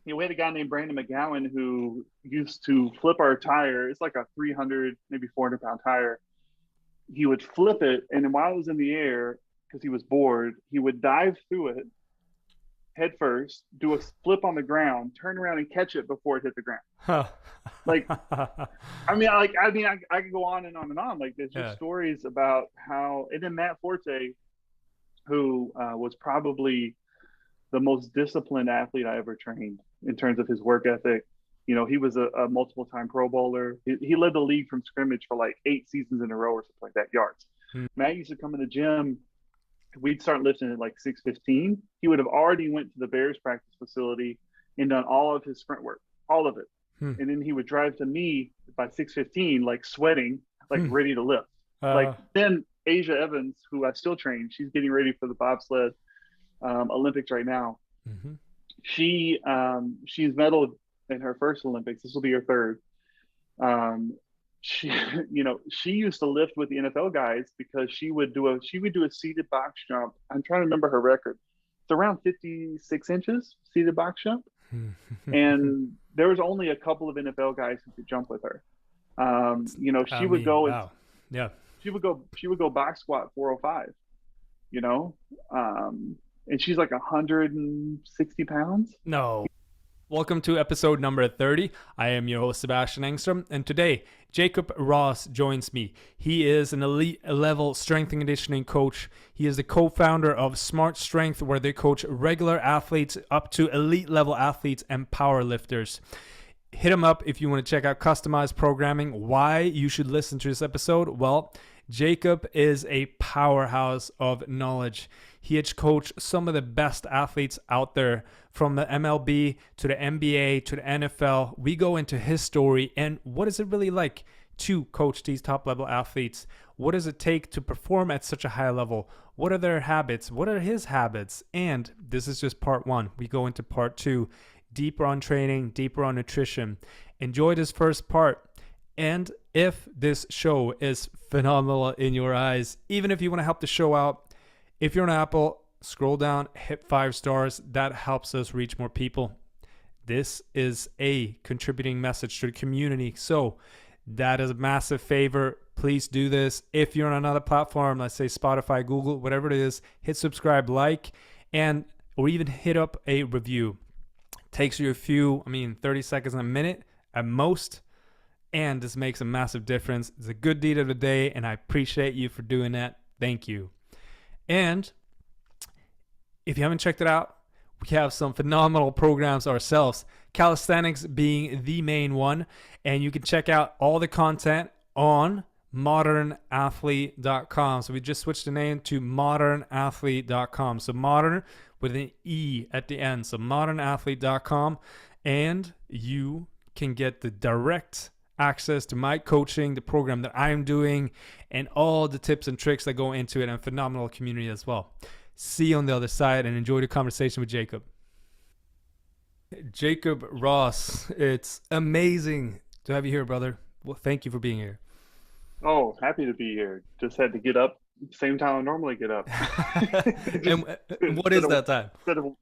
we had a guy named Brandon McGowan who used to flip our tire. It's like a 300, maybe 400-pound tire. He would flip it, and then while it was in the air, because he was bored, he would dive through it head first, do a flip on the ground, turn around and catch it before it hit the ground. Huh. Like, I could go on and on and on. Like, there's just Yeah. stories about how, and then Matt Forte, who was probably the most disciplined athlete I ever trained in terms of his work ethic. He was a multiple time Pro Bowler. He led the league from scrimmage for like 8 seasons in a row or something like that, yards. Hmm. Matt used to come in the gym. We'd start lifting at like 6:15. He would have already went to the Bears practice facility and done all of his sprint work, all of it. Hmm. And then he would drive to me by 6:15, like sweating, like Hmm. ready to lift. Uh, Like then Asia Evans, who I still train, she's getting ready for the bobsled Olympics right now. mhm. She's medaled in her first Olympics. This will be her third. Um, she she used to lift with the NFL guys because she would do a seated box jump. I'm trying to remember her record. It's around 56 inches seated box jump, and there was only a couple of NFL guys who could jump with her. I She would mean, go and wow. Yeah. she would go box squat 405. You know, and she's like 160 pounds. No. Welcome to episode number 30. I am your host, Sebastian ENGSTROM, and today, Jacob Ross joins me. He is an elite level strength and conditioning coach. He is the co-founder of Smart Strenght, where they coach regular athletes up to elite level athletes and power lifters. Hit him up if you want to check out customized programming. Why you should listen to this episode? Well, Jacob is a powerhouse of knowledge. He has coached some of the best athletes out there, from the MLB to the NBA to the NFL. We go into his story and what is it really like to coach these top level athletes? What does it take to perform at such a high level? What are their habits? What are his habits? And this is just part one. We go into part two, deeper on training, deeper on nutrition. Enjoy this first part. And if this show is phenomenal in your eyes, even if you want to help the show out, if you're on Apple, scroll down, hit 5 stars. That helps us reach more people. This is a contributing message to the community. So that is a massive favor. Please do this. If you're on another platform, let's say Spotify, Google, whatever it is, hit subscribe, like, and or even hit up a review. Takes you 30 seconds, a minute at most. And this makes a massive difference. It's a good deed of the day, and I appreciate you for doing that. Thank you. And if you haven't checked it out, we have some phenomenal programs ourselves, calisthenics being the main one. And you can check out all the content on modernathlete.com. So we just switched the name to modernathlete.com. So modern with an E at the end. So modernathlete.com. And you can get the direct access to my coaching, the program that I'm doing, and all the tips and tricks that go into it, and a phenomenal community as well. See you on the other side and enjoy the conversation with Jacob. Jacob Ross, it's amazing to have you here, brother. Well, thank you for being here. Oh, happy to be here. Just had to get up same time I normally get up. Just And what is instead of that time? instead of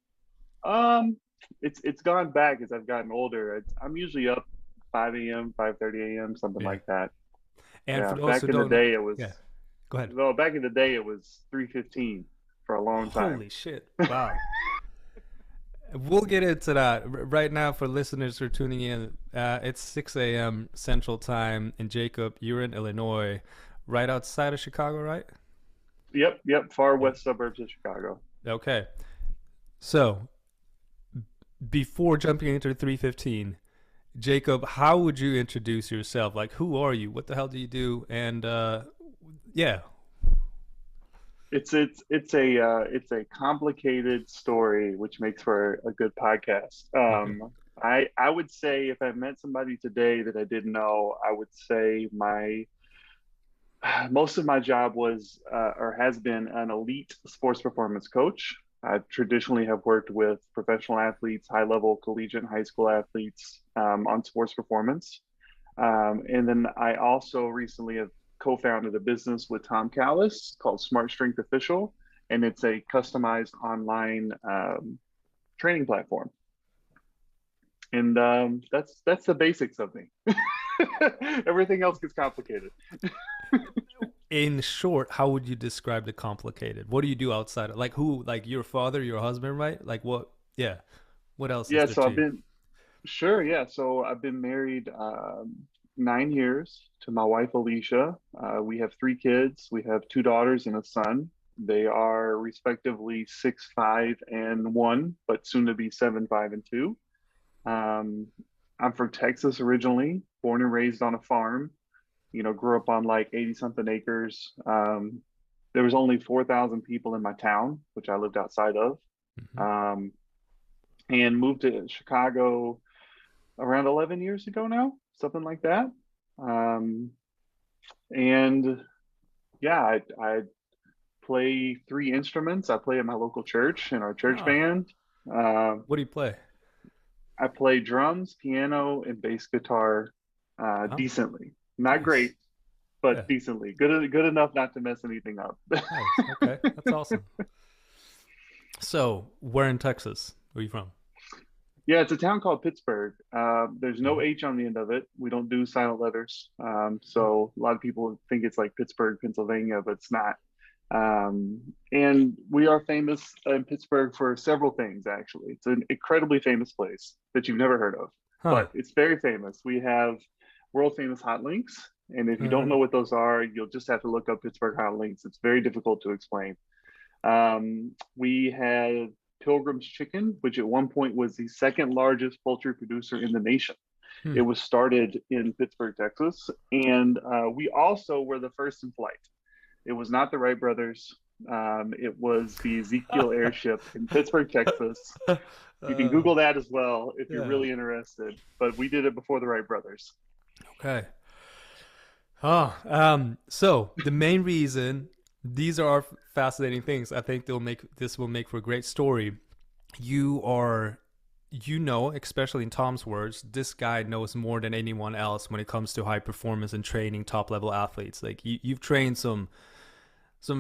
um, it's gone back as I've gotten older. I'm usually up 5 a.m., 5:30 a.m., something Yeah. like that. And Yeah, for those back who in the don't know, day it was yeah, go ahead. well, back in the day it was 3:15 for a long time. Holy shit. Wow. We'll get into that right now for listeners who are tuning in. It's 6 a.m. Central Time. And Jacob, you're in Illinois, right outside of Chicago, right? Yep, far Yeah. west suburbs of Chicago. Okay. So before jumping into 315, Jacob, how would you introduce yourself? Like, who are you? What the hell do you do? And yeah. It's a complicated story, which makes for a good podcast. Okay. I would say if I met somebody today that I didn't know, I would say my most of my job was or has been an elite sports performance coach. I traditionally have worked with professional athletes, high level collegiate and high school athletes on sports performance. And then I also recently have co-founded a business with Tom Callis called Smart Strenght Official, and it's a customized online training platform. And that's the basics of me. Everything else gets complicated. In short, how would you describe the complicated? What do you do outside of, like, who, like your father, your husband, right? Like what? Yeah. What else is Yeah, there so to I've you? been sure. Yeah, so I've been married 9 years to my wife Alicia. We have 3 kids. We have 2 daughters and a son. They are respectively 6, 5, and 1, but soon to be 7, 5, and 2. Um, I'm from Texas originally, born and raised on a farm. Grew up on like 80 something acres. There was only 4,000 people in my town, which I lived outside of, Hmm. um, and moved to Chicago around 11 years ago now, something like that. Um, and yeah, I play 3 instruments. I play at my local church in our church Oh, band. Uh, what do you play? I play drums, piano, and bass guitar Oh, decently. Not nice. great, but Yeah, decently. Good enough not to mess anything up. nice. Okay, that's awesome. So, where in Texas? Where are you from? Yeah, it's a town called Pittsburgh. There's no Mhm. H on the end of it. We don't do silent letters. So a lot of people think it's like Pittsburgh, Pennsylvania, but it's not. And we are famous in Pittsburgh for several things, actually. It's an incredibly famous place that you've never heard of, Huh. but it's very famous. We have world famous hot links. And if you don't Uh-huh. know what those are, you'll just have to look up Pittsburgh hot links. It's very difficult to explain. We had Pilgrim's Chicken, which at one point was the second largest poultry producer in the nation. Hmm. It was started in Pittsburgh, Texas, and we also were the first in flight. It was not the Wright brothers. It was the Ezekiel airship in Pittsburgh, Texas. You can uh, Google that as well if you're yeah. really interested. But we did it before the Wright brothers. Okay. So the main reason these are fascinating things, I think this will make for a great story. You are, especially in Tom's words, this guy knows more than anyone else when it comes to high performance and training top level athletes. Like you've trained some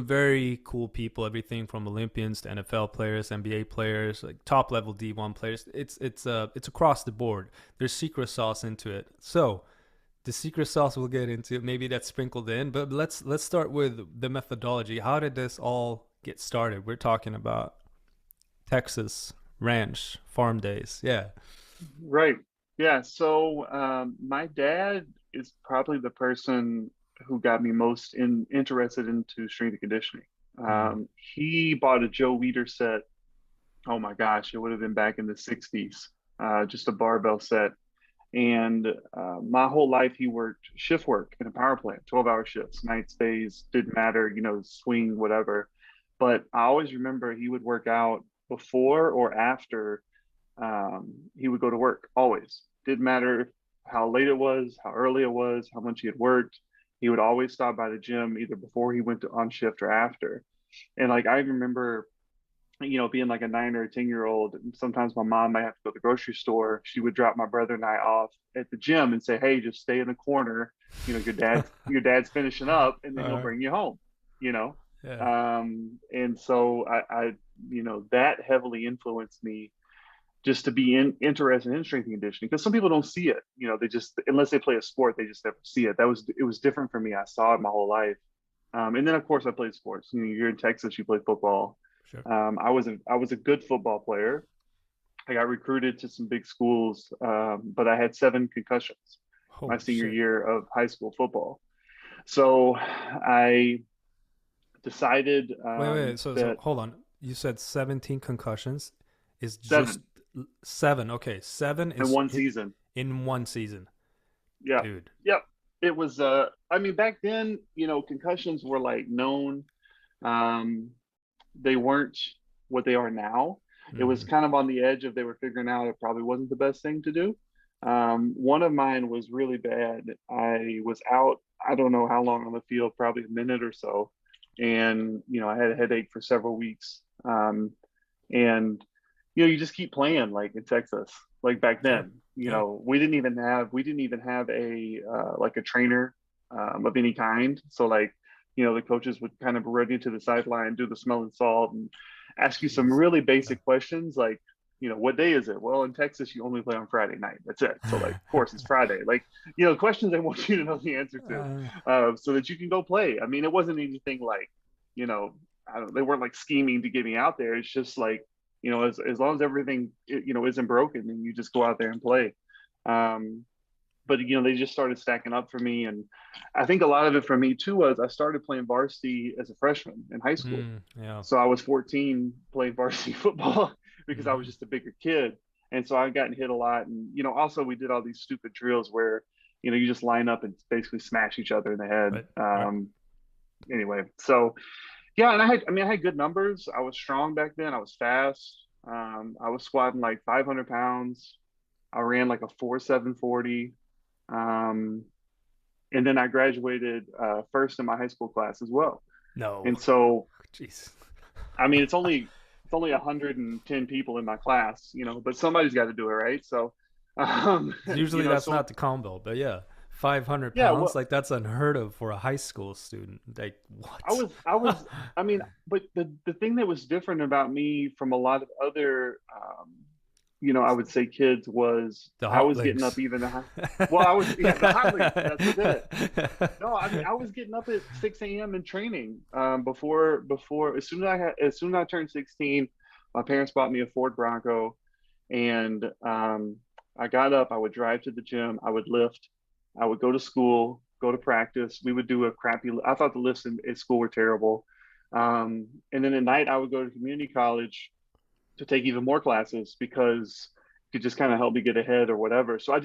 very cool people, everything from Olympians to NFL players, NBA players, like top level D1 players. It's across the board. There's secret sauce into it. So the secret sauce we'll get into, maybe that's sprinkled in, but let's start with the methodology. How did this all get started? We're talking about Texas ranch farm days. Yeah. Right. Yeah. So my dad is probably the person who got me most interested into strength and conditioning. Mm. He bought a Joe Weider set. Oh my gosh, it would have been back in the 60s, just a barbell set. And my whole life, he worked shift work in a power plant, 12-hour shifts, nights, days, didn't matter, swing, whatever. But I always remember he would work out before or after he would go to work, always. Didn't matter how late it was, how early it was, how much he had worked. He would always stop by the gym either before he went to on shift or after. And like I remember, being like a 9 or 10 year old, and sometimes my mom might have to go to the grocery store. She would drop my brother and I off at the gym and say, "Hey, just stay in the corner. Your dad's finishing up, and then he'll uh, bring you home." You know, yeah. and so that heavily influenced me just to be interested in strength and conditioning because some people don't see it. They just unless they play a sport, they just never see it. It was different for me. I saw it my whole life, and then of course I played sports. You're in Texas, you play football. Sure. I was a good football player. I got recruited to some big schools, but I had 7 concussions my Holy senior shit. year of high school football. So I decided Wait. So that hold on. You said 17 concussions is just seven seven. Okay, seven in is one season. in one season, Yeah. dude. Yep. It was I mean back then, concussions were like known. Um they weren't what they are now. It was Mm-hmm. kind of on the edge of they were figuring out it probably wasn't the best thing to do. One of mine was really bad. I was out, I don't know how long on the field, probably a minute or so. And, I had a headache for several weeks. And you just keep playing like in Texas, like back Sure. then. Yeah. We didn't even have a like a trainer of any kind. So like, the coaches would kind of run you to the sideline, do the smell and salt, and ask you some Jeez. really Yeah. basic questions like, what day is it? Well, in Texas, you only play on Friday night. That's it. So like, of course, it's Friday. Like, questions they want you to know the answer to, so that you can go play. I mean, it wasn't anything like, they weren't like scheming to get me out there. It's just like, as long as everything, isn't broken, then you just go out there and play. But they just started stacking up for me, and I think a lot of it for me too was I started playing varsity as a freshman in high school. Yeah. So I was 14 playing varsity football because I was just a bigger kid, and so I got hit a lot. And also we did all these stupid drills where you just line up and basically smash each other in the head. Right. Anyway, so yeah, and I had good numbers. I was strong back then. I was fast. I was squatting like 500 pounds. I ran like a 4.740. And then I graduated first in my high school class as well. No. And so, jeez. I mean, it's only 110 people in my class, but somebody's got to do it, right? So, usually that's not the combo, but yeah, 500 pounds, like that's unheard of for a high school student. Like what? I mean, but the thing that was different about me from a lot of other I would say kids was I was getting up even the hot links, that's it. No, I mean I was getting up at 6 a.m. in training before as soon as I turned 16, my parents bought me a Ford Bronco, and I got up, I would drive to the gym, I would lift, I would go to school, go to practice. We would do I thought the lifts in school were terrible. And then at night I would go to community college to take even more classes because it could just kind of help me get ahead or whatever. So I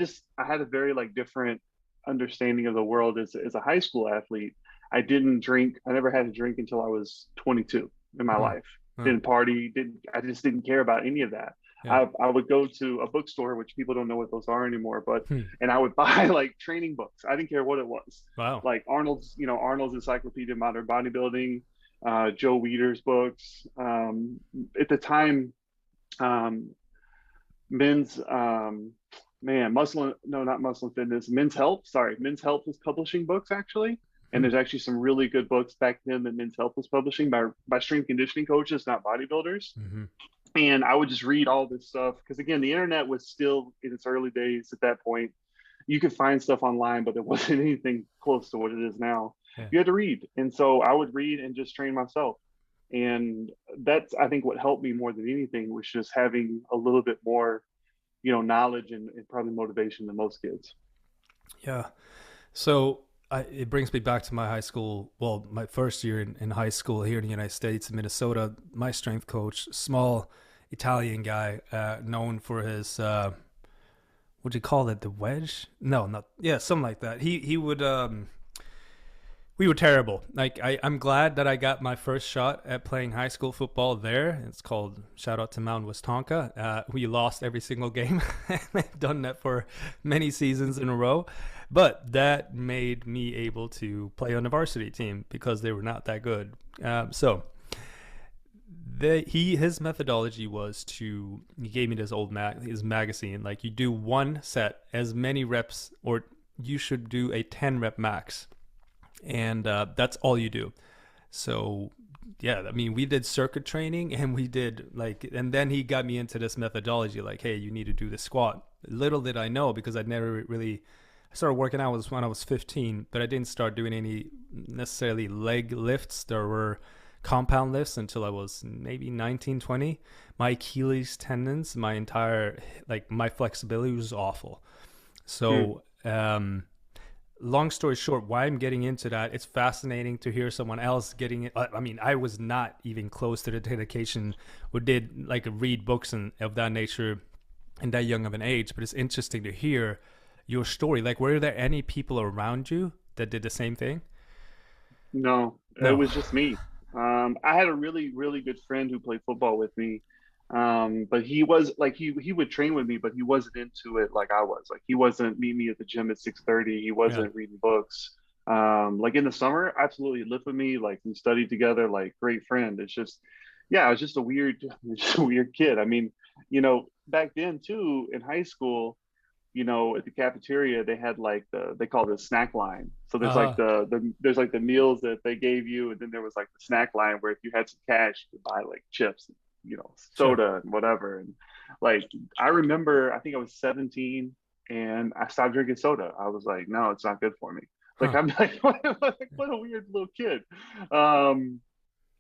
had a very like different understanding of the world as a high school athlete. I didn't drink. I never had a drink until I was 22 in my life. Didn't party. I just didn't care about any of that. Yeah. I would go to a bookstore, which people don't know what those are anymore, but and I would buy like training books. I didn't care what it was. Wow. Like Arnold's Encyclopedia of Modern Bodybuilding, Joe Weider's books. At the time, men's Men's Health was publishing books actually, and there's actually some really good books back then that Men's Health was publishing by strength conditioning coaches, not bodybuilders. And I would just read all this stuff because again, the internet was still in its early days. At that point, you could find stuff online, but there wasn't anything close to what it is now. You had to read, and so I would read and just train myself. And that's, I think, what helped me more than anything was just having a little bit more, knowledge and probably motivation than most kids. Yeah. So it brings me back to my high school. Well, my first year in high school here in the United States, in Minnesota. My strength coach, small Italian guy, known for his, what do you call it? The wedge? No, not, yeah, something like that. He would, we were terrible. Like I'm glad that I got my first shot at playing high school football there. It's called, shout out to Mount Westonka. We lost every single game. I've done that for many seasons in a row, but that made me able to play on the varsity team because they were not that good. So his methodology was he gave me this his magazine, like you do one set, as many reps, or you should do a 10 rep max. And that's all you do. So yeah, I mean, we did circuit training, and we did and then he got me into this methodology, like, hey, you need to do the squat. Little did I know, because I started working out when I was 15, but I didn't start doing any necessarily leg lifts. There were compound lifts until I was maybe 19, 20. My Achilles tendons, my flexibility was awful. So, long story short, why I'm getting into that, it's fascinating to hear someone else getting it. I mean, I was not even close to the dedication or did read books and of that nature in that young of an age, but it's interesting to hear your story. Like, were there any people around you that did the same thing? No. It was just me. I had a really, really good friend who played football with me. But he was like, he would train with me, but he wasn't into it like I was. Like, he wasn't meet me at the gym at 6:30. He wasn't reading books. Like in the summer, absolutely lift with me. Like, we studied together, like, great friend. It's just, yeah, I was just a weird kid. I mean, back then too, in high school, at the cafeteria, they had they call it a snack line. So there's there's the meals that they gave you, and then there was like the snack line where if you had some cash, you could buy like chips, Sure. soda and whatever. And like, I remember, I think I was 17 and I stopped drinking soda. I was like, no, it's not good for me. Like, Huh. I'm like, what a weird little kid. Um,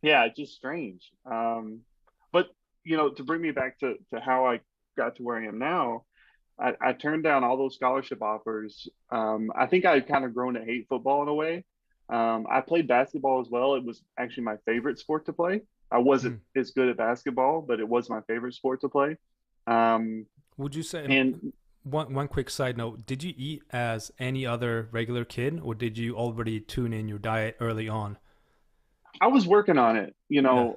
yeah, it's just strange. But to bring me back to how I got to where I am now, I turned down all those scholarship offers. I think I kind of grown to hate football in a way. I played basketball as well. It was actually my favorite sport to play. I wasn't Mm. as good at basketball, but it was my favorite sport to play. Um, Would you say, and one quick side note, did you eat as any other regular kid, or did you already tune in your diet early on? I was working on it, Yeah.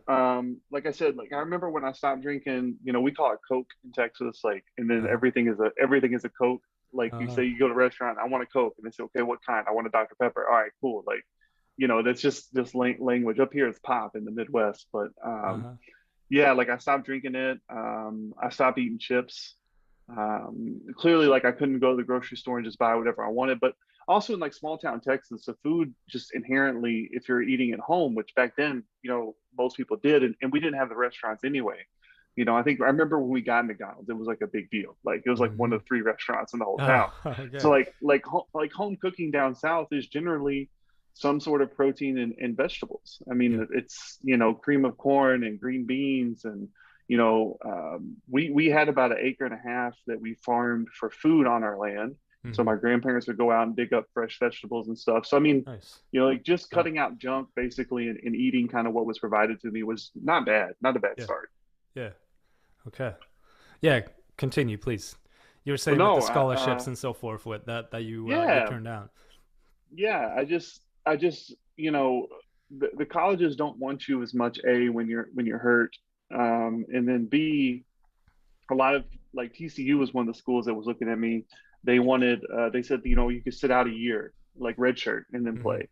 like I said, like I remember when I stopped drinking, we call it Coke in Texas, like, and then Uh-huh. everything is a Coke. Like you Uh, say, you go to a restaurant, I want a Coke, and they say, okay, what kind? I want a Dr. Pepper. All right, cool. Like, that's just language. Up here, it's pop in the Midwest, but uh-huh. yeah, like I stopped drinking it. I stopped eating chips. Clearly, like I couldn't go to the grocery store and just buy whatever I wanted. But also in like small town Texas, the food just inherently, if you're eating at home, which back then, most people did, and we didn't have the restaurants anyway. I think I remember when we got McDonald's, it was like a big deal. Like it was like one Hmm. of three restaurants in the whole town. Oh, So okay. like home cooking down south is generally some sort of protein and vegetables. I Yeah. mean, it's cream of corn and green beans and we had about an acre and a half that we farmed for food on our land. So Hmm. my grandparents would go out and dig up fresh vegetables and stuff. So I mean, Nice. like just Wow. cutting out junk basically and eating kind of what was provided to me was not bad, not a bad Yeah. start. Yeah. Okay. Yeah. Continue, please. You were But saying with the no, scholarships and so forth with that you yeah, turned down. yeah. I just the colleges don't want you as much A when you're hurt, and then B, a lot of like TCU was one of the schools that was looking at me. They said, you could sit out a year, like redshirt, and then Hmm. play,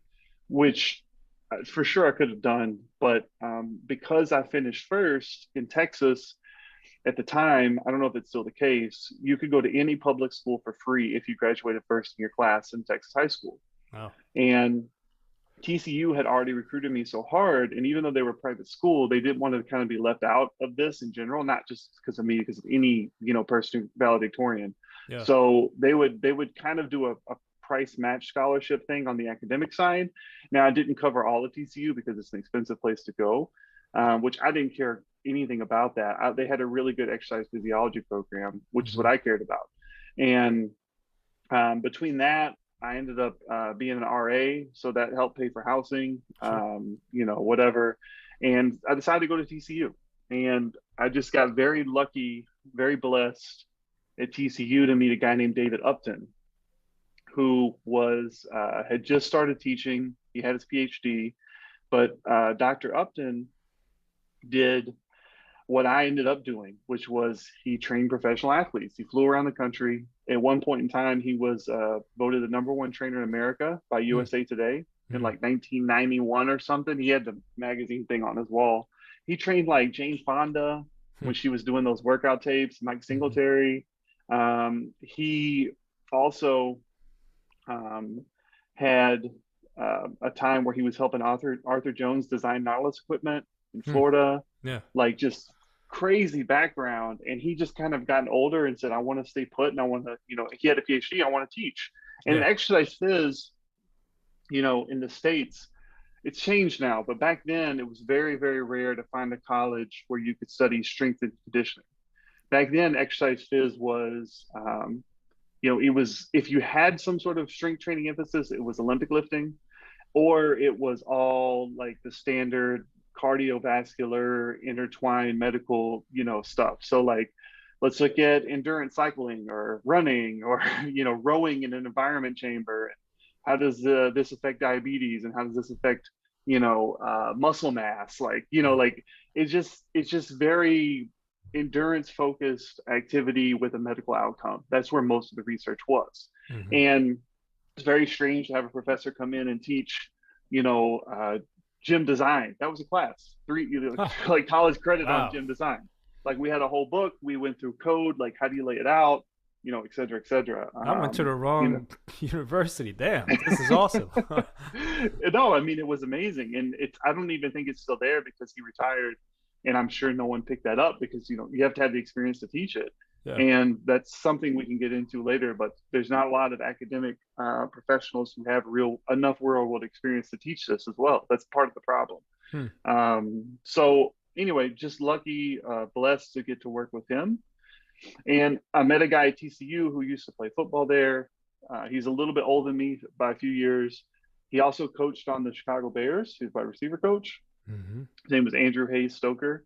which for sure I could have done. But because I finished first in Texas at the time, I don't know if it's still the case, you could go to any public school for free if you graduated first in your class in Texas high school. Wow. And TCU had already recruited me so hard, and even though they were a private school, they didn't want to kind of be left out of this in general, not just because of me, because of any person valedictorian. Yeah. So they would kind of do a price match scholarship thing on the academic side. Now I didn't cover all of TCU because it's an expensive place to go, which I didn't care anything about that. They had a really good exercise physiology program, which is what Hmm. I cared about, and between that, I ended up being an RA, so that helped pay for housing, Sure. whatever. And I decided to go to TCU, and I just got very lucky, very blessed at TCU to meet a guy named David Upton, who was had just started teaching. He had his PhD, but Dr. Upton did what I ended up doing, which was he trained professional athletes. He flew around the country. At one point in time, he was voted the number one trainer in America by USA Today in Mm-hmm. like 1991 or something. He had the magazine thing on his wall. He trained like Jane Fonda when she was doing those workout tapes, Mike Hmm. Singletary. He also um, had a time where he was helping Arthur Jones design Nautilus equipment in Florida, Yeah. like just crazy background. And he just kind of gotten older and said, I want to stay put and I want to, he had a PhD, I want to teach. And in Yeah. exercise phys, in the States, it's changed now, but back then it was very, very rare to find a college where you could study strength and conditioning. Back then, exercise phys was, it was, if you had some sort of strength training emphasis, it was Olympic lifting, or it was all like the standard cardiovascular intertwined medical stuff. So like let's look at endurance cycling or running or rowing in an environment chamber. How does this affect diabetes, and how does this affect muscle mass? Like Yeah. like it's just very endurance focused activity with a medical outcome. That's where most of the research was. Hmm. And it's very strange to have a professor come in and teach, you know, uh, gym design. That was a class, three, Huh. like college credit on Wow. gym design. Like we had a whole book. We went through code, like how do you lay it out, et cetera, et cetera. I went to the You know, wrong university. Damn, this is awesome. no, I mean it was amazing, and it's. I don't even think it's still there because he retired. And I'm sure no one picked that up because, you have to have the experience to teach it. Yeah. And that's something we can get into later, but there's not a lot of academic professionals who have enough real world experience to teach this as well. That's part of the problem. So anyway, just lucky, blessed to get to work with him. And I met a guy at TCU who used to play football there. He's a little bit older than me by a few years. He also coached on the Chicago Bears. He's wide receiver coach. His name was Andrew Hayes Stoker.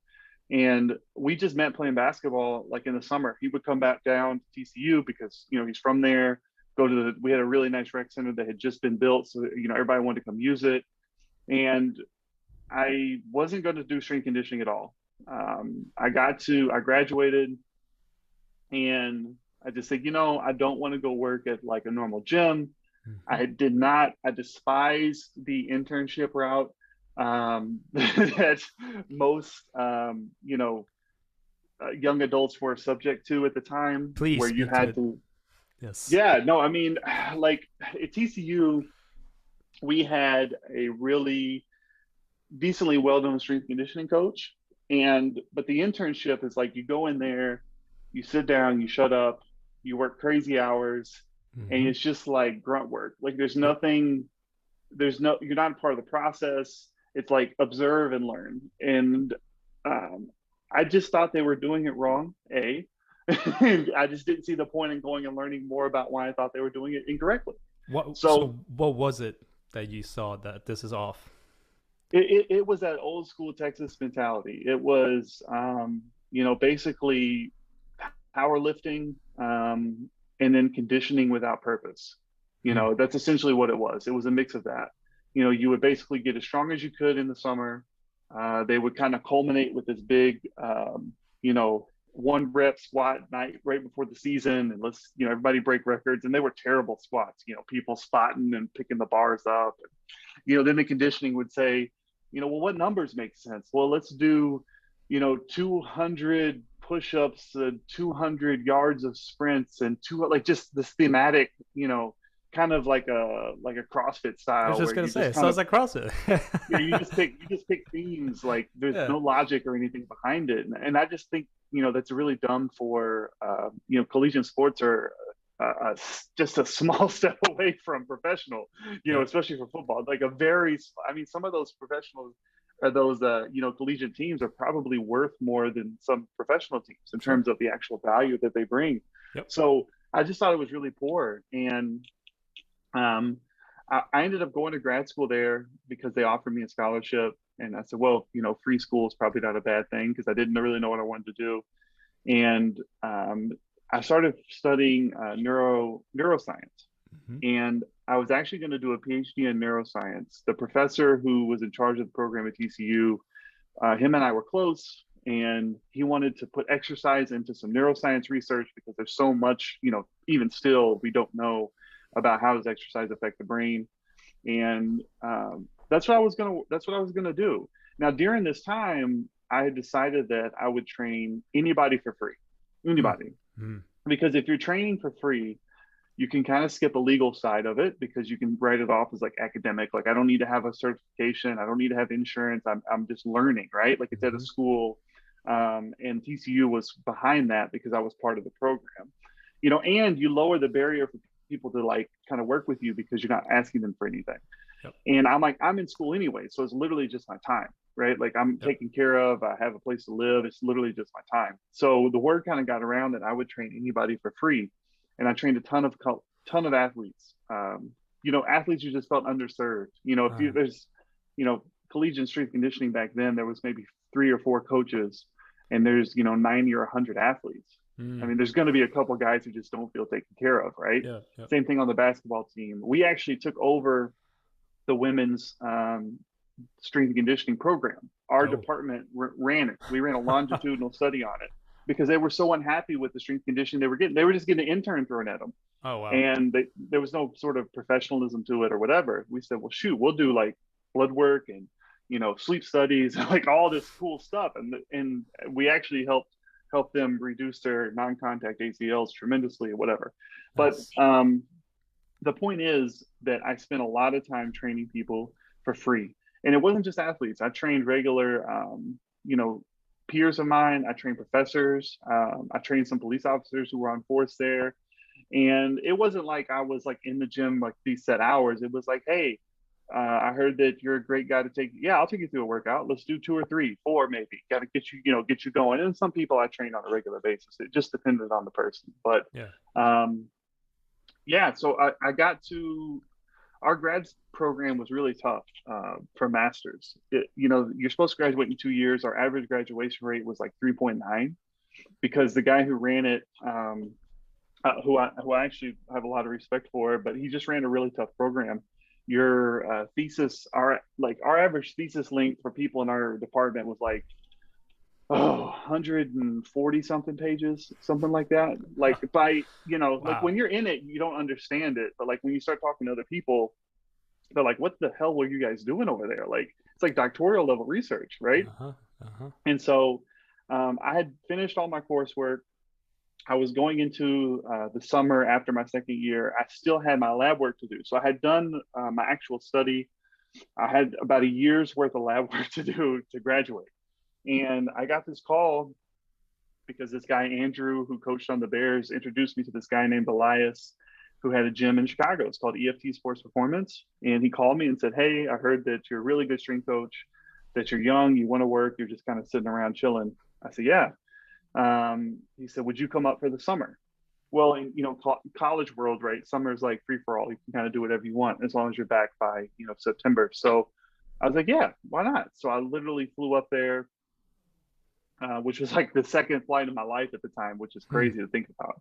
And we just met playing basketball like in the summer. He would come back down to TCU because, he's from there. We had a really nice rec center that had just been built. So, everybody wanted to come use it. And I wasn't going to do strength conditioning at all. I graduated and I just said, I don't want to go work at like a normal gym. I despised the internship route that most, young adults were subject to at the time. Please, where you had to. Yes. Yeah, no, I mean, like at TCU, we had a really decently well-known strength conditioning coach. But the internship is like, you go in there, you sit down, you shut up, you work crazy hours, and it's just like grunt work. Like you're not part of the process. It's like observe and learn. And I just thought they were doing it wrong, A. I just didn't see the point in going and learning more about why I thought they were doing it incorrectly. So what was it that you saw that this is off? It was that old school Texas mentality. It was, basically powerlifting and then conditioning without purpose. That's essentially what it was. It was a mix of that. You would basically get as strong as you could in the summer. They would kind of culminate with this big, 1 rep squat night right before the season, and let's everybody break records. And they were terrible squats, people spotting and picking the bars up. Then the conditioning would say, well, what numbers make sense? Well, let's do 200 push-ups, 200 yards of sprints, and just this thematic, kind of like a CrossFit style. I was just gonna say, it sounds like CrossFit. Yeah, you just pick themes. Like there's no logic or anything behind it, and I just think that's really dumb for collegiate sports are just a small step away from professional. Especially for football. Like some of those professionals or those collegiate teams are probably worth more than some professional teams in terms of the actual value that they bring. Yep. So I just thought it was really poor, and I ended up going to grad school there because they offered me a scholarship. And I said, well, free school is probably not a bad thing because I didn't really know what I wanted to do. And I started studying neuroscience. And I was actually going to do a PhD in neuroscience. The professor who was in charge of the program at TCU, him and I were close, and he wanted to put exercise into some neuroscience research because there's so much, even still, we don't know about how does exercise affect the brain. And that's what I was gonna do. Now, during this time, I had decided that I would train anybody for free, because if you're training for free, you can kind of skip a legal side of it because you can write it off as like academic. Like I don't need to have a certification. I don't need to have insurance. I'm just learning, right? Like it's at a school, and TCU was behind that because I was part of the program, and you lower the barrier for people to like kind of work with you because you're not asking them for anything. Yep. And I'm like, I'm in school anyway. So it's literally just my time, right? Like I'm taken care of. I have a place to live. It's literally just my time. So the word kind of got around that I would train anybody for free. And I trained a ton of athletes, athletes who just felt underserved. There's collegiate strength conditioning back then, there was maybe 3 or 4 coaches and there's, 90 or 100 athletes. I mean, there's going to be a couple of guys who just don't feel taken care of, right? Yeah. Same thing on the basketball team. We actually took over the women's strength and conditioning program. Our department ran it. We ran a longitudinal study on it because they were so unhappy with the strength conditioning they were getting. They were just getting an intern thrown at them. Oh, wow. And there was no sort of professionalism to it or whatever. We said, well, shoot, we'll do like blood work and, sleep studies, like all this cool stuff. And we actually helped them reduce their non-contact ACLs tremendously or whatever. Nice. But the point is that I spent a lot of time training people for free. And it wasn't just athletes. I trained regular, peers of mine. I trained professors. I trained some police officers who were on force there. And it wasn't like I was like in the gym like these set hours. It was like, hey, I heard that you're a great guy to take. Yeah, I'll take you through a workout. Let's do 2 or 3, 4 maybe. Got to get you, get you going. And some people I train on a regular basis. It just depended on the person. But yeah, so I got to our grads program was really tough for masters. You're supposed to graduate in 2 years. Our average graduation rate was like 3.9 because the guy who ran it, who I actually have a lot of respect for, but he just ran a really tough program. Your thesis, our average thesis length for people in our department was like 140 something pages, something like that. Like by Wow. like when you're in it, you don't understand it, but like when you start talking to other people, they're like, what the hell were you guys doing over there? Like it's like doctoral level research, right? And so I had finished all my coursework. I was going into the summer after my second year. I still had my lab work to do. So I had done my actual study. I had about a year's worth of lab work to do to graduate. And I got this call because this guy, Andrew, who coached on the Bears, introduced me to this guy named Elias, who had a gym in Chicago. It's called EFT Sports Performance. And he called me and said, hey, I heard that you're a really good strength coach, that you're young, you want to work, you're just kind of sitting around chilling. I said, yeah. He said, would you come up for the summer? Well, in college world, right? Summer is like free for all. You can kind of do whatever you want as long as you're back by September. So I was like, yeah, why not? So I literally flew up there, which was like the second flight of my life at the time, which is crazy to think about.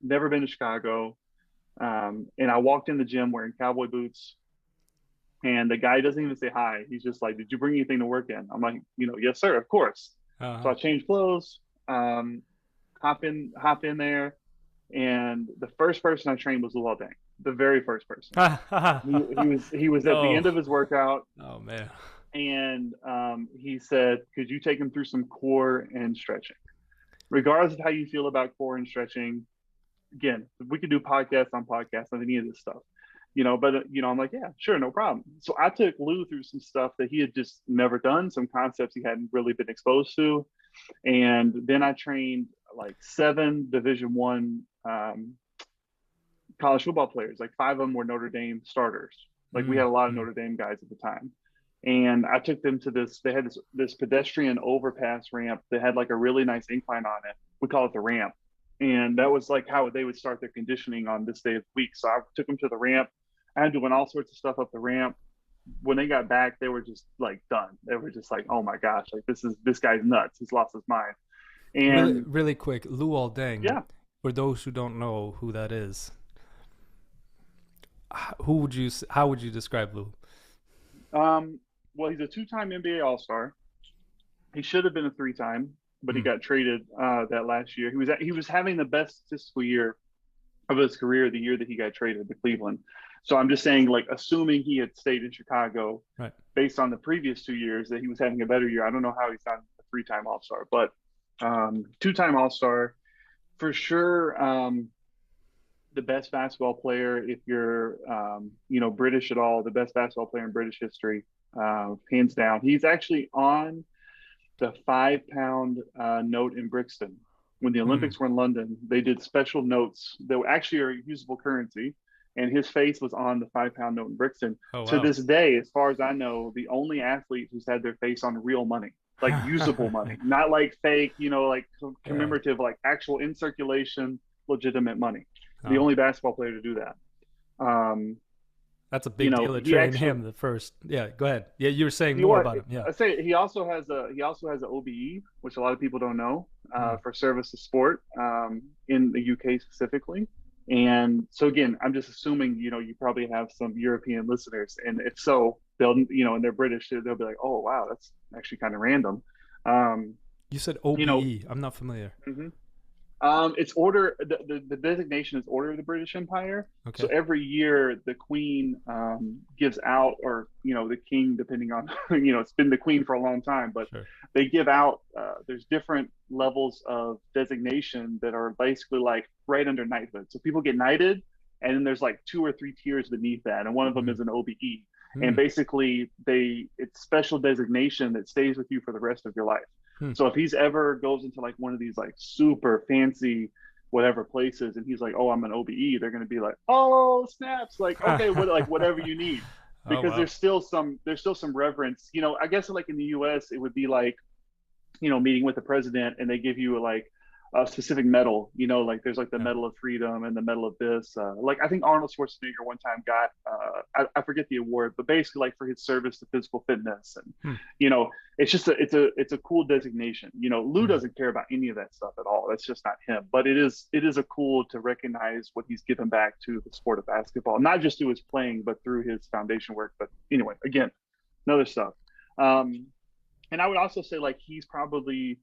Never been to Chicago, and I walked in the gym wearing cowboy boots, and the guy doesn't even say hi. He's just like, did you bring anything to work in? I'm like, yes, sir, of course. So I changed clothes, hop in there, and the first person I trained was Luol Deng, the very first person. he was at the end of his workout. Oh man! And he said, "Could you take him through some core and stretching? Regardless of how you feel about core and stretching, again, we could do podcasts on any of this stuff." But I'm like, yeah, sure, no problem. So I took Lou through some stuff that he had just never done, some concepts he hadn't really been exposed to. And then I trained like 7 Division I college football players. Like 5 of them were Notre Dame starters. Like we had a lot of Notre Dame guys at the time. And I took them to they had this pedestrian overpass ramp that had like a really nice incline on it. We call it the ramp. And that was like how they would start their conditioning on this day of the week. So I took them to the ramp. I had doing all sorts of stuff up the ramp. When they got back, they were just like done. They were just like, oh my gosh, like this guy's nuts. He's lost his mind. And really quick, Luol Deng. Yeah. For those who don't know who that is, how would you describe Lou? Well, he's a 2-time NBA All-Star. He should have been a 3-time, but he got traded that last year. He was having the best statistical year of his career the year that he got traded to Cleveland. So I'm just saying, like, assuming he had stayed in Chicago, right, based on the previous 2 years, that he was having a better year. I don't know how he's not a 3-time All-Star, but 2-time All-Star for sure. The best basketball player, if you're British at all, the best basketball player in British history, hands down. He's actually on the 5-pound note in Brixton. When the Olympics were in London, they did special notes that were actually a usable currency, and his face was on the 5-pound note in Brixton. Oh, wow. To this day, as far as I know, the only athlete who's had their face on real money, like usable money, not like fake, like commemorative, like actual in circulation, legitimate money. The only basketball player to do that. That's a big deal to train him the first. Yeah, go ahead. Yeah, you were saying more about him. Yeah, I say he also has an OBE, which a lot of people don't know, for service to sport in the UK specifically. And so again, I'm just assuming you probably have some European listeners, and if so, they'll and they're British, they'll be like, oh wow, that's actually kind of random. You said OBE. I'm not familiar. Mm-hmm. It's order. The designation is Order of the British Empire. Okay. So every year the Queen gives out, or the King, depending on it's been the Queen for a long time, but sure, they give out. There's different levels of designation that are basically like right under knighthood. So people get knighted, and then there's like 2 or 3 tiers beneath that, and one of them is an OBE. And basically it's special designation that stays with you for the rest of your life. So if he's ever goes into like one of these like super fancy whatever places and he's like, oh, I'm an OBE, they're going to be like, oh, snaps, like, okay, like whatever you need. Oh, Because wow. there's still some reverence. I guess like in the US, it would be like, meeting with the president and they give you like a specific medal, like there's like the Yeah. Medal of Freedom and the Medal of this. Like I think Arnold Schwarzenegger one time got, I forget the award, but basically like for his service to physical fitness. And, Hmm. it's just it's a cool designation. Lou Hmm. doesn't care about any of that stuff at all. That's just not him. But it is a cool to recognize what he's given back to the sport of basketball, not just through his playing, but through his foundation work. But anyway, again, another stuff. And I would also say like he's probably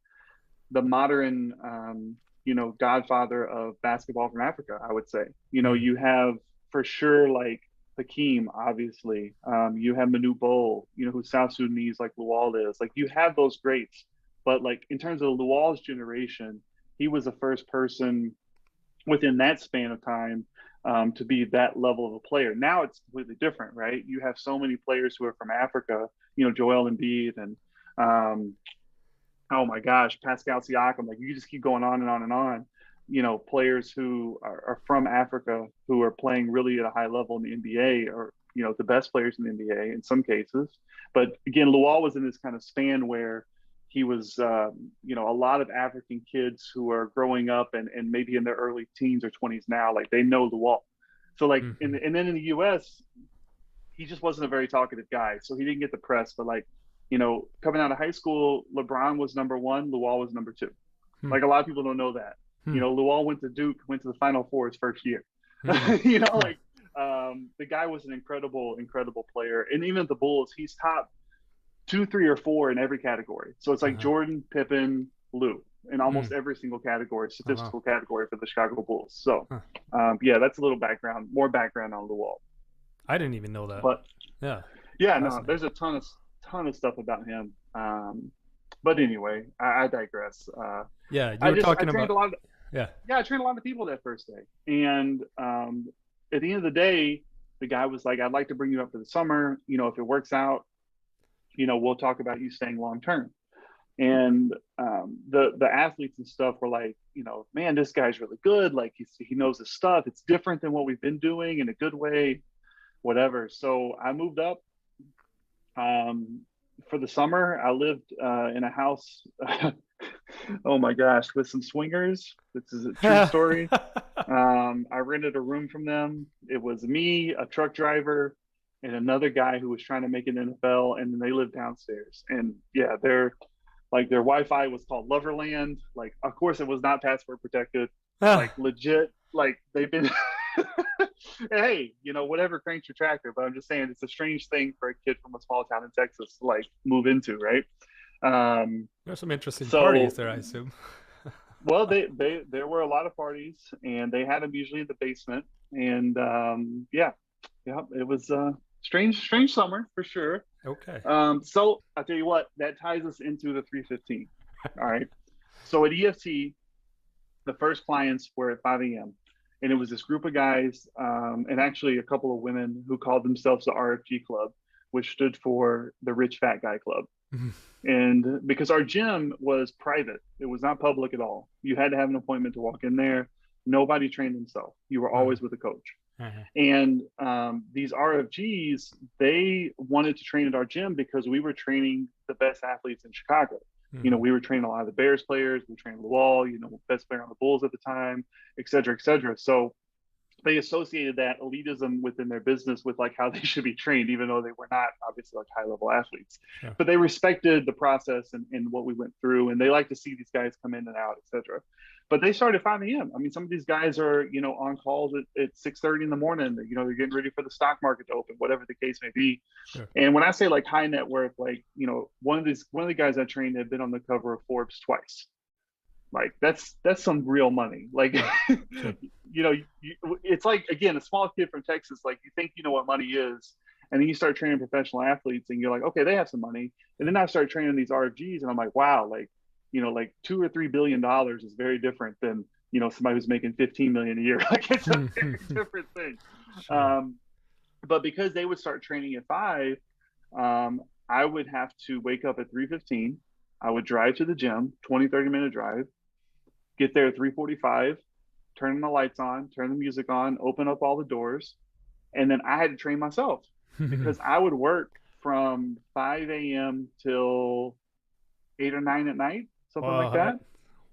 the modern, godfather of basketball from Africa. I would say, Hmm. you have for sure like Hakeem, obviously. You have Manu Bol, who South Sudanese like Lual is. Like you have those greats, but like in terms of Lual's generation, he was the first person within that span of time to be that level of a player. Now it's completely different, right? You have so many players who are from Africa, Joel Embiid and um, oh my gosh, Pascal Siakam. Like you just keep going on and on and on. Players who are from Africa who are playing really at a high level in the NBA, or the best players in the NBA in some cases. But again, Lual was in this kind of span where he was, a lot of African kids who are growing up and maybe in their early teens or 20s now, like they know Lual. So like, Hmm. and then in the U.S., he just wasn't a very talkative guy, so he didn't get the press. But like, coming out of high school, LeBron was number one, Lual was number two. Hmm. Like a lot of people don't know that. Hmm. Lual went to Duke, went to the Final Four his first year. Hmm. Hmm. Like the guy was an incredible, incredible player. And even at the Bulls, he's top two, three, or four in every category. So it's like Uh-huh. Jordan, Pippen, Lou in Hmm. almost every single category, Oh, wow. statistical category for the Chicago Bulls. So Huh. yeah, that's a little background, more background on Lual. I didn't even know that. But Yeah. yeah, no, Fascinating. there's a ton of stuff about him. But anyway, I digress. Yeah. You I were just I talking trained about, a lot of yeah. yeah, I trained a lot of people that first day, and at the end of the day, the guy was like, "I'd like to bring you up for the summer. If it works out, we'll talk about you staying long term." And the athletes and stuff were like, man, this guy's really good. Like he knows his stuff. It's different than what we've been doing in a good way, whatever. So I moved up. Um, for the summer, I lived in a house. Oh my gosh, with some swingers. This is a true story. I rented a room from them. It was me, a truck driver, and another guy who was trying to make an NFL, and then they lived downstairs. And yeah, their Wi-Fi was called Loverland. Like, of course, it was not password protected. Like legit, like they've been. Hey, whatever cranks your tractor. But I'm just saying, it's a strange thing for a kid from a small town in Texas to like move into, right? Um, There's some interesting parties so there, I assume. well, they there were a lot of parties, and they had them usually in the basement. And yeah, yeah, it was strange summer for sure. Okay. So I'll tell you what, that ties us into the 315. All right. So at EFT, the first clients were at 5 a.m. And it was this group of guys, and actually a couple of women who called themselves the RFG Club, which stood for the Rich Fat Guy Club. And because our gym was private, it was not public at all. You had to have an appointment to walk in there. Nobody trained themselves. You were Uh-huh. always with a coach. Uh-huh. And these RFGs, they wanted to train at our gym because we were training the best athletes in Chicago. Mhm. We were training a lot of the Bears players. We trained Lual, best player on the Bulls at the time, et cetera, et cetera. So they associated that elitism within their business with like how they should be trained, even though they were not obviously like high level athletes. Sure. But they respected the process and what we went through, and they like to see these guys come in and out, et cetera. But they started at 5 a.m. I mean, some of these guys are, on calls at 6:30 in the morning. They're getting ready for the stock market to open, whatever the case may be. Sure. And when I say like high net worth, like, one of the guys I trained had been on the cover of Forbes twice. Like that's some real money. Like, Sure. it's like, again, a small kid from Texas, like you think you know what money is, and then you start training professional athletes, and you're like, okay, they have some money. And then I start training these RFGs, and I'm like, wow, like, like $2 or $3 billion is very different than somebody who's making 15 million a year. Like it's a very different thing. Sure. But because they would start training at 5, I would have to wake up at 3:15. I would drive to the gym, 20, 30-minute drive, get there at 3:45, turn the lights on, turn the music on, open up all the doors. And then I had to train myself because I would work from 5 a.m. till 8 or 9 at night, something like that.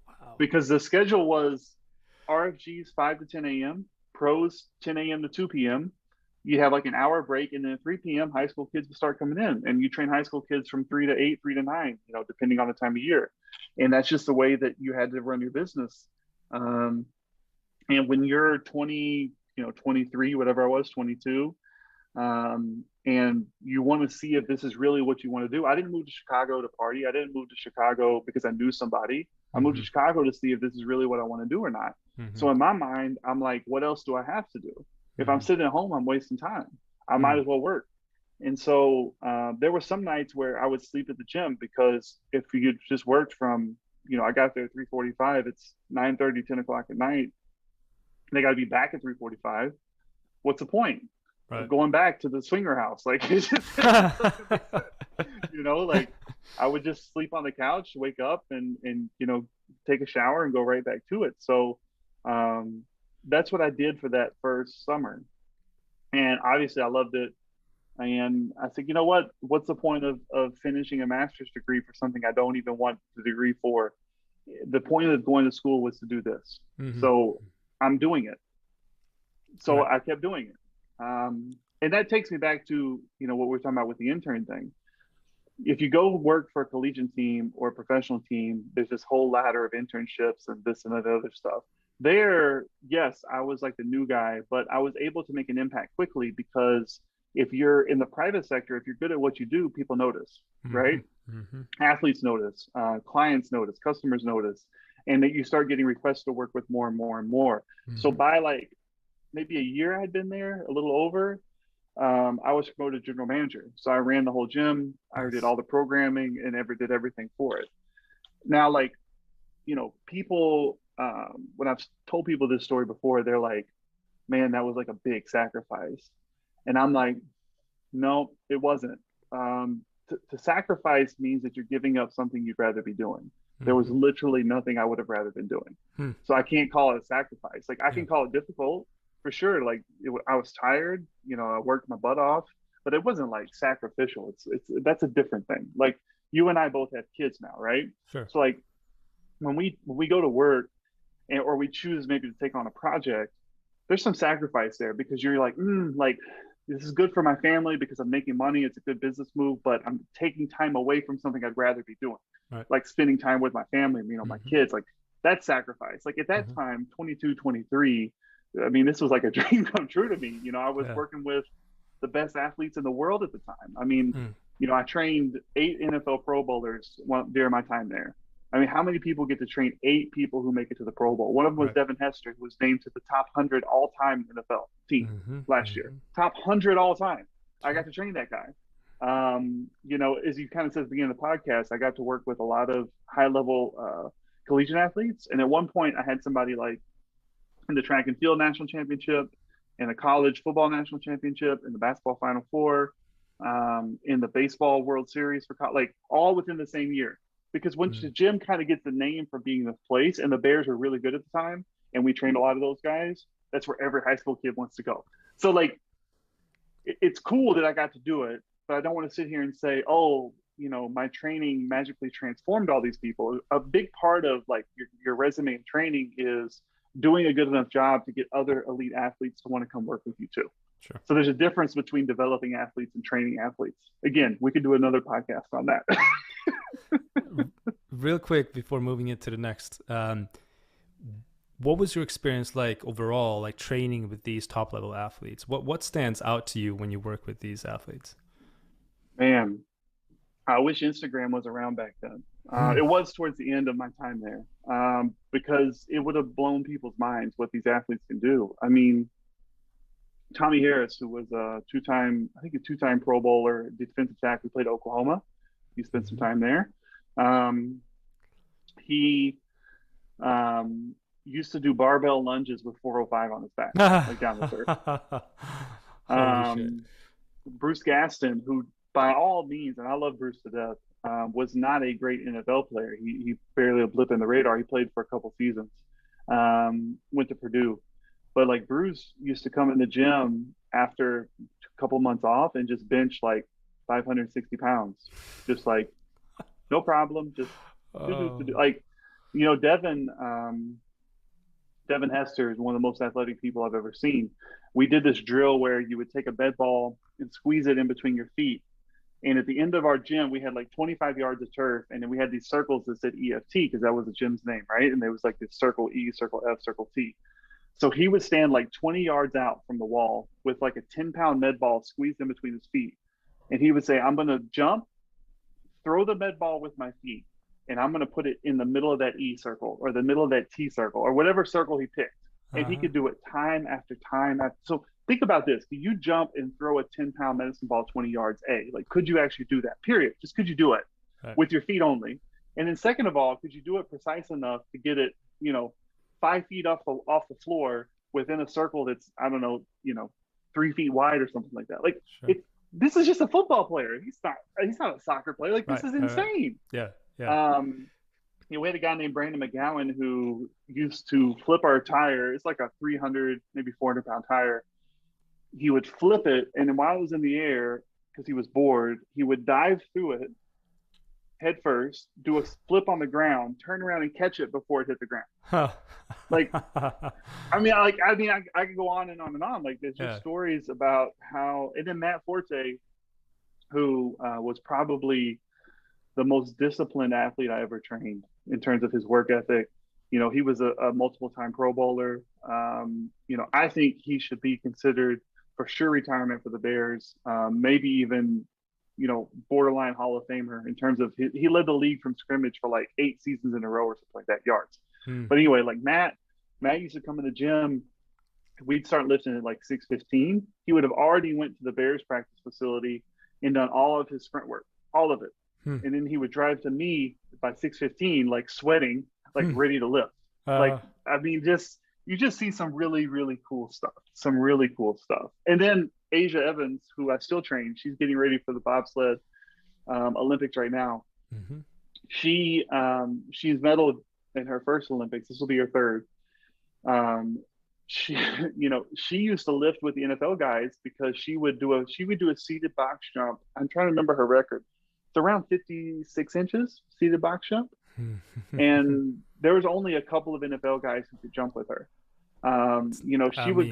Wow. Because the schedule was RFGs 5 to 10 a.m., pros 10 a.m. to 2 p.m. You have like an hour break, and then at 3 p.m. high school kids would start coming in, and you train high school kids from 3 to 8, 3 to 9, depending on the time of year. And that's just the way that you had to run your business. And when you're 20, 23, whatever I was, 22, and you want to see if this is really what you want to do. I didn't move to Chicago to party. I didn't move to Chicago because I knew somebody. I moved to Chicago to see if this is really what I want to do or not. So in my mind, I'm like, what else do I have to do? If I'm sitting at home, I'm wasting time. I might as well work. And so there were some nights where I would sleep at the gym because if you just worked from, I got there at 3:45, it's 9:30, 10 o'clock at night. They got to be back at 3:45. What's the point? Right. Going back to the swinger house, like it's just, like I would just sleep on the couch, wake up, and take a shower and go right back to it. So that's what I did for that first summer, and obviously I loved it. And I said, what's the point of finishing a master's degree for something I don't even want the degree for? The point of going to school was to do this. So I'm doing it. So I kept doing it. And that takes me back to, what we're talking about with the intern thing. If you go work for a collegiate team or a professional team, there's this whole ladder of internships and this and that other stuff. There, yes, I was like the new guy, but I was able to make an impact quickly because if you're in the private sector, if you're good at what you do, people notice, right? Athletes notice, clients notice, customers notice, and that you start getting requests to work with more and more and more. So by like maybe a year I had been there, a little over, I was promoted general manager. So I ran the whole gym. I did all the programming and did everything for it. Now, like, people, when I've told people this story before, they're like, man, that was like a big sacrifice. And I'm like, no, it wasn't. To sacrifice means that you're giving up something you'd rather be doing. There was literally nothing I would have rather been doing. So I can't call it a sacrifice. Like I can call it difficult for sure. Like I was tired, I worked my butt off, but it wasn't like sacrificial. That's a different thing. Like you and I both have kids now, right? Sure. So like when we go to work or we choose maybe to take on a project, there's some sacrifice there because you're like, like this is good for my family because I'm making money. It's a good business move, but I'm taking time away from something I'd rather be doing. Right. Like spending time with my family, my kids, like that's sacrifice. Like at that time, 22, 23, I mean, this was like a dream come true to me. I was working with the best athletes in the world at the time. I mean, I trained 8 NFL Pro Bowlers during my time there. I mean, how many people get to train 8 people who make it to the Pro Bowl? One of them was Devin Hester, who was named to the top 100 all-time NFL team last year. Top 100 all-time. I got to train that guy. As you kind of said at the beginning of the podcast, I got to work with a lot of high-level collegiate athletes. And at one point, I had somebody like in the track and field national championship, in the college football national championship, in the basketball Final Four, in the baseball World Series like all within the same year. Because once the gym kind of gets the name for being the place, and the Bears were really good at the time, and we trained a lot of those guys, that's where every high school kid wants to go. So like, it's cool that I got to do it, but I don't want to sit here and say, oh, my training magically transformed all these people. A big part of like your resume and training is doing a good enough job to get other elite athletes to want to come work with you too. Sure. So there's a difference between developing athletes and training athletes. Again, we could do another podcast on that. Real quick before moving into the next, what was your experience like overall, like training with these top level athletes? What stands out to you when you work with these athletes? Man, I wish Instagram was around back then. It was towards the end of my time there, because it would have blown people's minds what these athletes can do. I mean, Tommy Harris, who was a two-time Pro Bowler, defensive tackle, played at Oklahoma. He spent some time there. He used to do barbell lunges with 405 on his back, like down the third. Bruce Gaston, who by all means, and I love Bruce to death, was not a great NFL player. He barely a blip in the radar. He played for a couple seasons. Went to Purdue, but like Bruce used to come in the gym after a couple months off and just bench like 560 pounds, just like no problem, just like Devin Hester is one of the most athletic people I've ever seen. We did this drill where you would take a med ball and squeeze it in between your feet. And at the end of our gym, we had like 25 yards of turf. And then we had these circles that said EFT because that was the gym's name, right? And there was like this circle E, circle F, circle T. So he would stand like 20 yards out from the wall with like a 10-pound med ball squeezed in between his feet. And he would say, I'm going to jump, throw the med ball with my feet, and I'm going to put it in the middle of that E circle or the middle of that T circle or whatever circle he picked. And he could do it time after time. So think about this. Could you jump and throw a 10-pound medicine ball 20 yards? Like, could you actually do that? Period. Just could you do it with your feet only? And then second of all, could you do it precise enough to get it, 5 feet off the floor within a circle that's, I don't know, 3 feet wide or something like that? Like, sure. This is just a football player. He's not a soccer player. Like, this is insane. Yeah. We had a guy named Brandon McGowan who used to flip our tire. It's like a 300, maybe 400-pound tire. He would flip it, and then while it was in the air, because he was bored, he would dive through it head first, do a flip on the ground, turn around and catch it before it hit the ground. Like, I could go on and on and on. Like, there's just stories about how, and then Matt Forte, who was probably the most disciplined athlete I ever trained in terms of his work ethic. He was a multiple-time Pro Bowler. I think he should be considered for sure retirement for the Bears, maybe even, borderline Hall of Famer in terms of he led the league from scrimmage for like 8 seasons in a row or something like that, yards. But anyway, like Matt used to come in the gym. We'd start lifting at like 6:15. He would have already went to the Bears practice facility and done all of his sprint work, all of it. And then he would drive to me by 6:15, like sweating, like ready to lift. You just see some really, really cool stuff. And then Asia Evans, who I still train, she's getting ready for the bobsled Olympics right now. She's medaled in her first Olympics. This will be her third. She used to lift with the NFL guys because she would do a seated box jump. I'm trying to remember her record. It's around 56 inches seated box jump. And there was only a couple of NFL guys who could jump with her. She would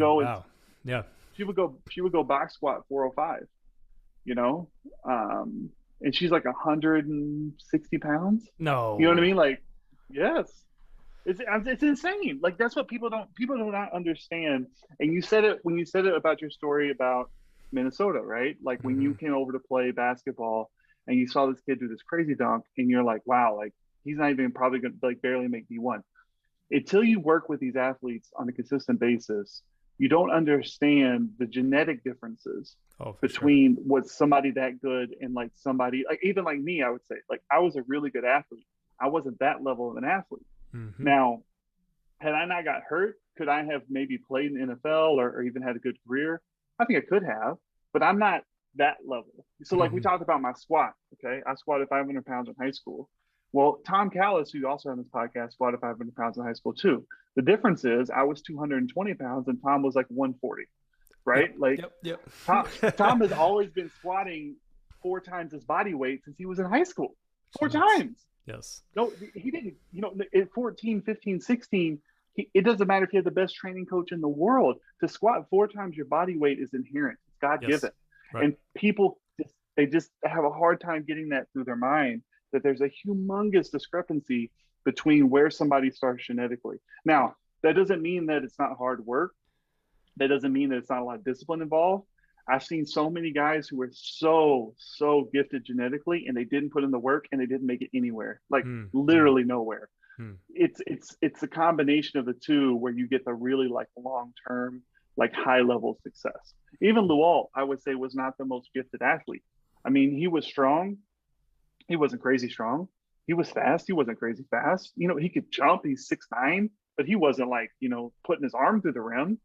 go box squat 405, and she's like 160 pounds. No. You know what I mean? Like, yes, it's insane. Like, that's what people do not understand. And you said it when you said it about your story about Minnesota, right? Like when you came over to play basketball and you saw this kid do this crazy dunk and you're like, wow, like he's not even probably going to like barely make D1. Until you work with these athletes on a consistent basis, you don't understand the genetic differences between what somebody that good and like somebody like even like me. I would say like I was a really good athlete. I wasn't that level of an athlete. Now, had I not got hurt, could I have maybe played in the NFL or even had a good career? I think I could have, but I'm not that level. So like we talked about my squat. Okay, I squatted 500 pounds in high school. Well, Tom Callis, who also on this podcast, squatted 500 pounds in high school too. The difference is I was 220 pounds and Tom was like 140, right? Tom has always been squatting 4 times his body weight since he was in high school. 4 times. Yes. No, he didn't, at 14, 15, 16, it doesn't matter if you have the best training coach in the world. To squat 4 times your body weight is inherent. It's God-given. Yes. Right. And people, they just have a hard time getting that through their mind, that there's a humongous discrepancy between where somebody starts genetically. Now, that doesn't mean that it's not hard work. That doesn't mean that it's not a lot of discipline involved. I've seen so many guys who were so gifted genetically and they didn't put in the work and they didn't make it anywhere, like literally nowhere. It's a combination of the two where you get the really like long-term, like high level success. Even Luol, I would say, was not the most gifted athlete. I mean, he was strong. He wasn't crazy strong. He was fast. He wasn't crazy fast. He could jump. He's 6'9", but he wasn't like, putting his arm through the rim.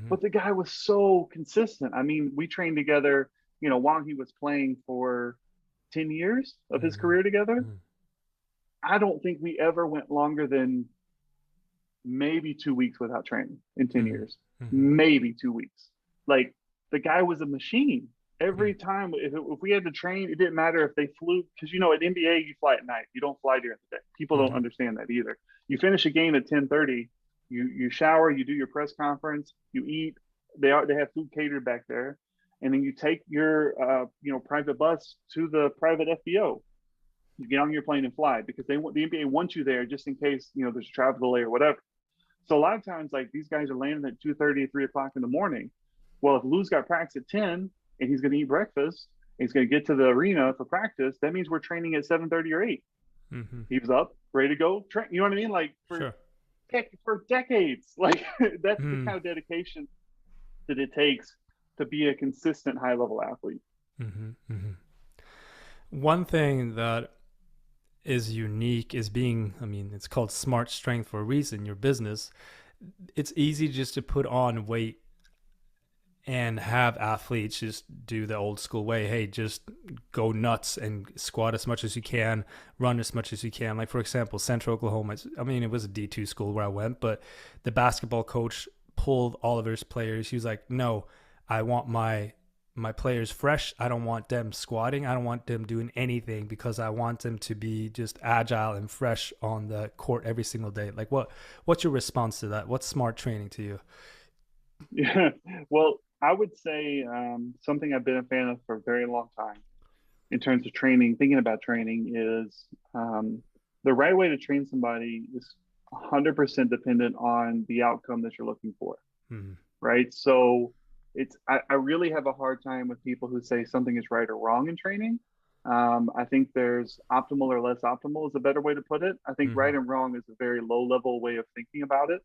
But the guy was so consistent. I mean, we trained together, while he was playing for 10 years of his Mm-hmm. career together. Mm-hmm. I don't think we ever went longer than maybe 2 weeks without training in 10 Mm-hmm. years. Mm-hmm. Maybe 2 weeks. Like the guy was a machine. Mm-hmm. Every time, if we had to train, it didn't matter if they flew, because at NBA you fly at night. You don't fly during the day. People don't Mm-hmm. understand that either. You finish a game at 10:30. You shower. You do your press conference. You eat. They have food catered back there, and then you take your private bus to the private FBO. You get on your plane and fly because the NBA wants you there just in case there's a travel delay or whatever. So a lot of times, like these guys are landing at 2:30, 3 o'clock in the morning. Well, if Lou's got practice at 10 and he's going to eat breakfast, and he's going to get to the arena for practice, that means we're training at 7:30 or 8. Mm-hmm. He was up, ready to go. You know what I mean? Like Sure. for decades, like that's the Mm-hmm. kind of dedication that it takes to be a consistent high level athlete. Mm-hmm. Mm-hmm. One thing that is unique is it's called Smart Strenght for a reason, your business. It's easy just to put on weight and have athletes just do the old school way. Hey, just go nuts and squat as much as you can, run as much as you can. Like, for example, Central Oklahoma, it was a D2 school where I went, but the basketball coach pulled all of his players. He was like, no, I want my players fresh. I don't want them squatting. I don't want them doing anything because I want them to be just agile and fresh on the court every single day. Like, what's your response to that? What's smart training to you? Yeah. Well, I would say something I've been a fan of for a very long time in terms of training, thinking about training is the right way to train somebody is 100% dependent on the outcome that you're looking for. Mm-hmm. Right. So I really have a hard time with people who say something is right or wrong in training. I think there's optimal or less optimal is a better way to put it. I think Mm-hmm. right and wrong is a very low level way of thinking about it,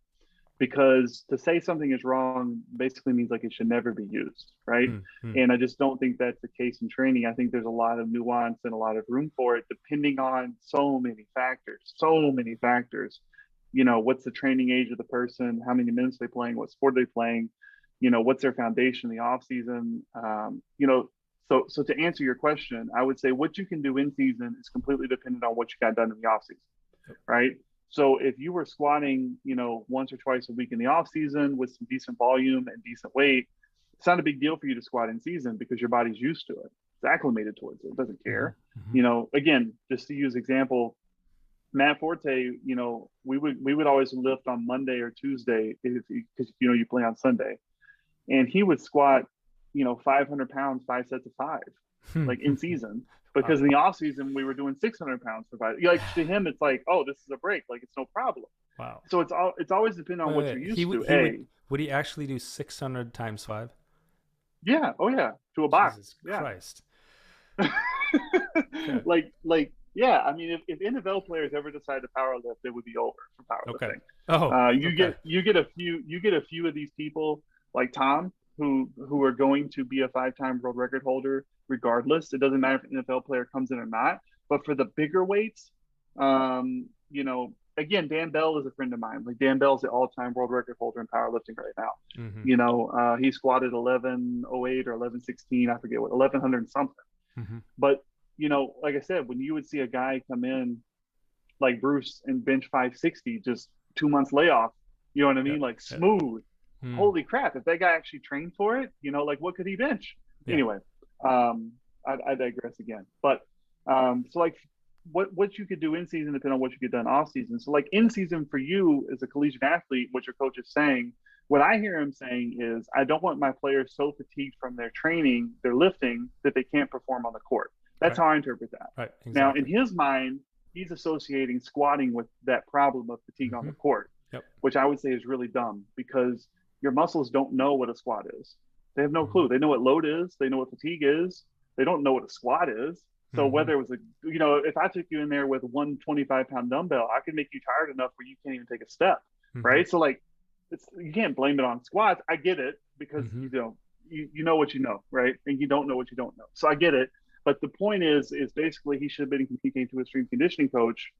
because to say something is wrong basically means like it should never be used, right? Mm-hmm. And I just don't think that's the case in training. I think there's a lot of nuance and a lot of room for it, depending on so many factors. So many factors. What's the training age of the person? How many minutes are they playing? What sport are they playing? What's their foundation in the off season? So to answer your question, I would say what you can do in season is completely dependent on what you got done in the off season, right? So if you were squatting, once or twice a week in the off season with some decent volume and decent weight, it's not a big deal for you to squat in season because your body's used to it. It's acclimated towards it. It doesn't care. Mm-hmm. Again, just to use example, Matt Forte, we would always lift on Monday or Tuesday because you play on Sunday, and he would squat, 500 pounds, 5 sets of 5, like in season. Because in the off season we were doing 600 pounds for 5. Like to him, it's like, oh, this is a break. Like it's no problem. Wow. So it's always depending on what you're used to. Would he actually do 600 times 5? Yeah. Oh yeah. To a box. Jesus Yeah. Christ. Like yeah. I mean, if NFL players ever decide to power lift, it would be over for powerlifting. Okay. Oh. You get a few of these people like Tom who are going to be a 5-time world record holder regardless. It doesn't matter if an NFL player comes in or not. But for the bigger weights, again, Dan Bell is a friend of mine. Like Dan Bell's the all-time world record holder in powerlifting right now. Mm-hmm. He squatted 1108 or 1116, I forget what, 1100 something. Mm-hmm. But like I said, when you would see a guy come in like Bruce and bench 560, just 2 months layoff, you know what I mean? Like smooth. Holy crap! If that guy actually trained for it, like what could he bench? Yeah. Anyway, I digress again. But so like what you could do in season depending on what you get done off season. So like in season for you as a collegiate athlete, what your coach is saying, what I hear him saying is, I don't want my players so fatigued from their training, their lifting, that they can't perform on the court. That's how I interpret that. Right. Exactly. Now in his mind, he's associating squatting with that problem of fatigue on the court, which I would say is really dumb, because your muscles don't know what a squat is. They have no clue. They know what load is. They know what fatigue is. They don't know what a squat is. So whether it was if I took you in there with 125-pound dumbbell, I could make you tired enough where you can't even take a step, right? So like, you can't blame it on squats. I get it, because you know what you know, right? And you don't know what you don't know. So I get it. But the point is basically he should have been communicating to his strength conditioning coach,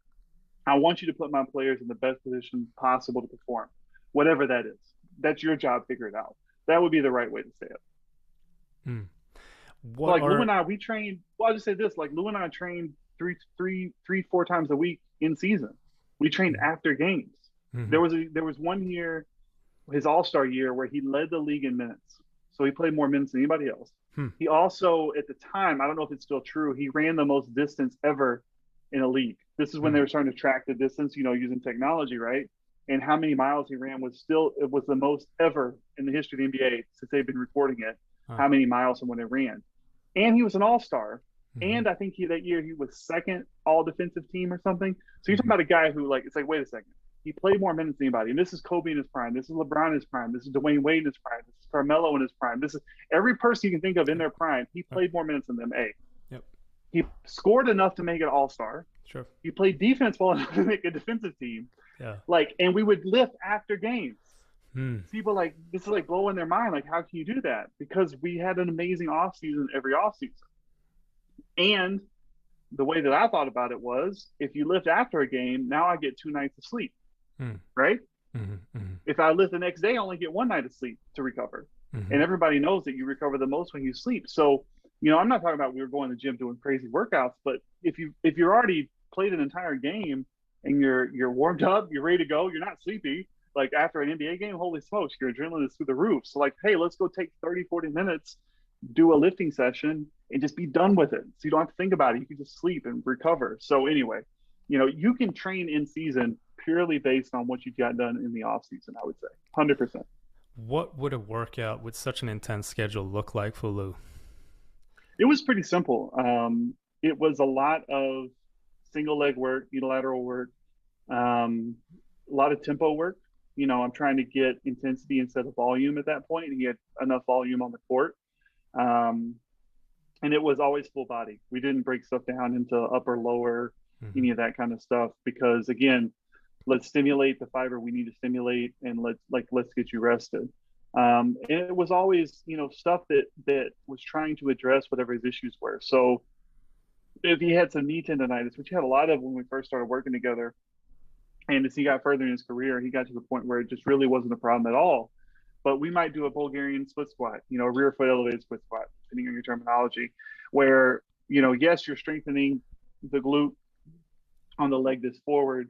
I want you to put my players in the best position possible to perform, whatever that is. That's your job. Figure it out. That would be the right way to say it. What Like Lou are and I, we trained. Well, I'll just say this: like Lou and I trained four times a week in season. We trained after games. mm-hmm. There was one year, his All-Star year, where he led the league in minutes. So he played more minutes than anybody else. He also, at the time, I don't know if it's still true, he ran the most distance ever in a league. This is when they were starting to track the distance, using technology, right? And how many miles he ran it was the most ever in the history of the NBA since they've been recording it, how many miles someone ran. And he was an all-star. And I think that year he was second all defensive team or something. So you're talking about a guy who, like, it's like, wait a second. He played more minutes than anybody. And this is Kobe in his prime. This is LeBron in his prime. This is Dwayne Wade in his prime. This is Carmelo in his prime. This is every person you can think of in their prime. He played more minutes than them. Yep. He scored enough to make it all-star. Sure. He played defense well enough to make a defensive team. Yeah. Like, and we would lift after games. People like, this is like blowing their mind. Like, how can you do that? Because we had an amazing offseason every offseason. And the way that I thought about it was, if you lift after a game, now I get 2 nights of sleep, right? If I lift the next day, I only get 1 night of sleep to recover. And everybody knows that you recover the most when you sleep. So, I'm not talking about we were going to the gym doing crazy workouts, but if you're already played an entire game and you're warmed up, you're ready to go, you're not sleepy, like after an NBA game, holy smokes, your adrenaline is through the roof. So like, hey, let's go take 30, 40 minutes, do a lifting session and just be done with it. So you don't have to think about it. You can just sleep and recover. So anyway, you can train in season purely based on what you've got done in the off season, I would say 100%. What would a workout with such an intense schedule look like for Lou? It was pretty simple. It was a lot of single leg work, unilateral work, a lot of tempo work. I'm trying to get intensity instead of volume at that point, and he had enough volume on the court. And it was always full body. We didn't break stuff down into upper, lower, any of that kind of stuff, because again, let's stimulate the fiber we need to stimulate, and let's get you rested. And it was always, stuff that was trying to address whatever his issues were. So if he had some knee tendonitis, which he had a lot of when we first started working together, and as he got further in his career, he got to the point where it just really wasn't a problem at all. But we might do a Bulgarian split squat, a rear foot elevated split squat, depending on your terminology, where, yes, you're strengthening the glute on the leg that's forward,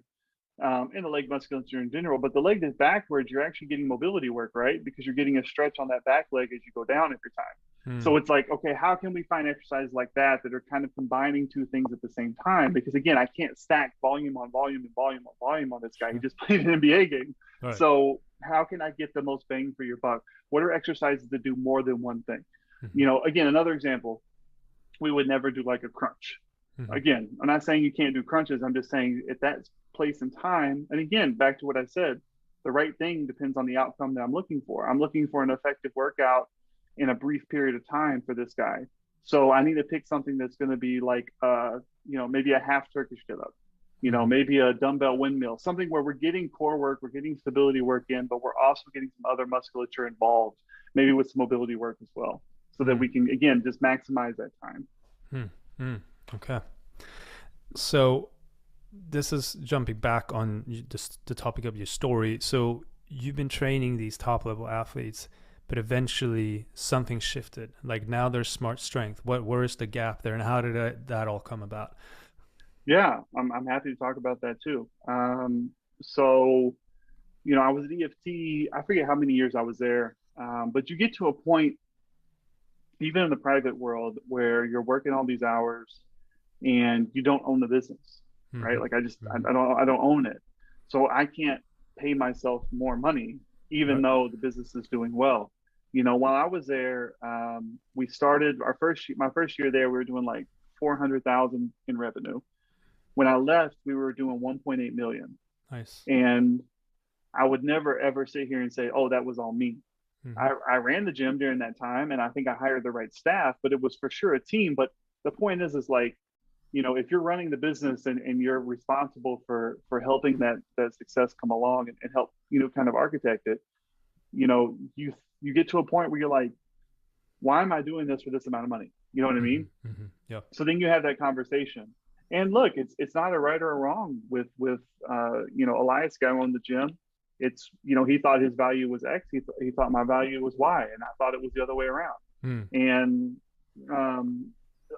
and the leg musculature in general, but the leg that's backwards, you're actually getting mobility work, right? Because you're getting a stretch on that back leg as you go down every time. So it's like, okay, how can we find exercises like that are kind of combining two things at the same time? Because again, I can't stack volume on volume and volume on volume on this guy. He just played an NBA game. Right. So how can I get the most bang for your buck? What are exercises that do more than one thing? Again, another example, we would never do like a crunch. Again, I'm not saying you can't do crunches. I'm just saying at that place and time, and again, back to what I said, the right thing depends on the outcome that I'm looking for. I'm looking for an effective workout in a brief period of time for this guy. So I need to pick something that's going to be like, maybe a half Turkish get up, maybe a dumbbell windmill, something where we're getting core work, we're getting stability work in, but we're also getting some other musculature involved, maybe with some mobility work as well, so that we can, again, just maximize that time. Okay. So this is jumping back on the topic of your story. So you've been training these top level athletes, but eventually something shifted. Like now there's Smart Strenght. Where is the gap there, and how did that all come about? Yeah, I'm happy to talk about that too. So, I was at EFT. I forget how many years I was there, but you get to a point, even in the private world, where you're working all these hours and you don't own the business, right? Like I don't own it, so I can't pay myself more money, even though the business is doing well. While I was there, we started my first year there, we were doing like 400,000 in revenue. When I left, we were doing 1.8 million. Nice. And I would never ever sit here and say, oh, that was all me. I ran the gym during that time, and I think I hired the right staff, but it was for sure a team. But the point is like, if you're running the business and you're responsible for helping that success come along and help, kind of architect it, you get to a point where you're like, why am I doing this for this amount of money? You know what I mean? Yeah. So then you have that conversation, and look, it's not a right or a wrong with Elias guy on the gym. It's, he thought his value was X. He thought my value was Y, and I thought it was the other way around. And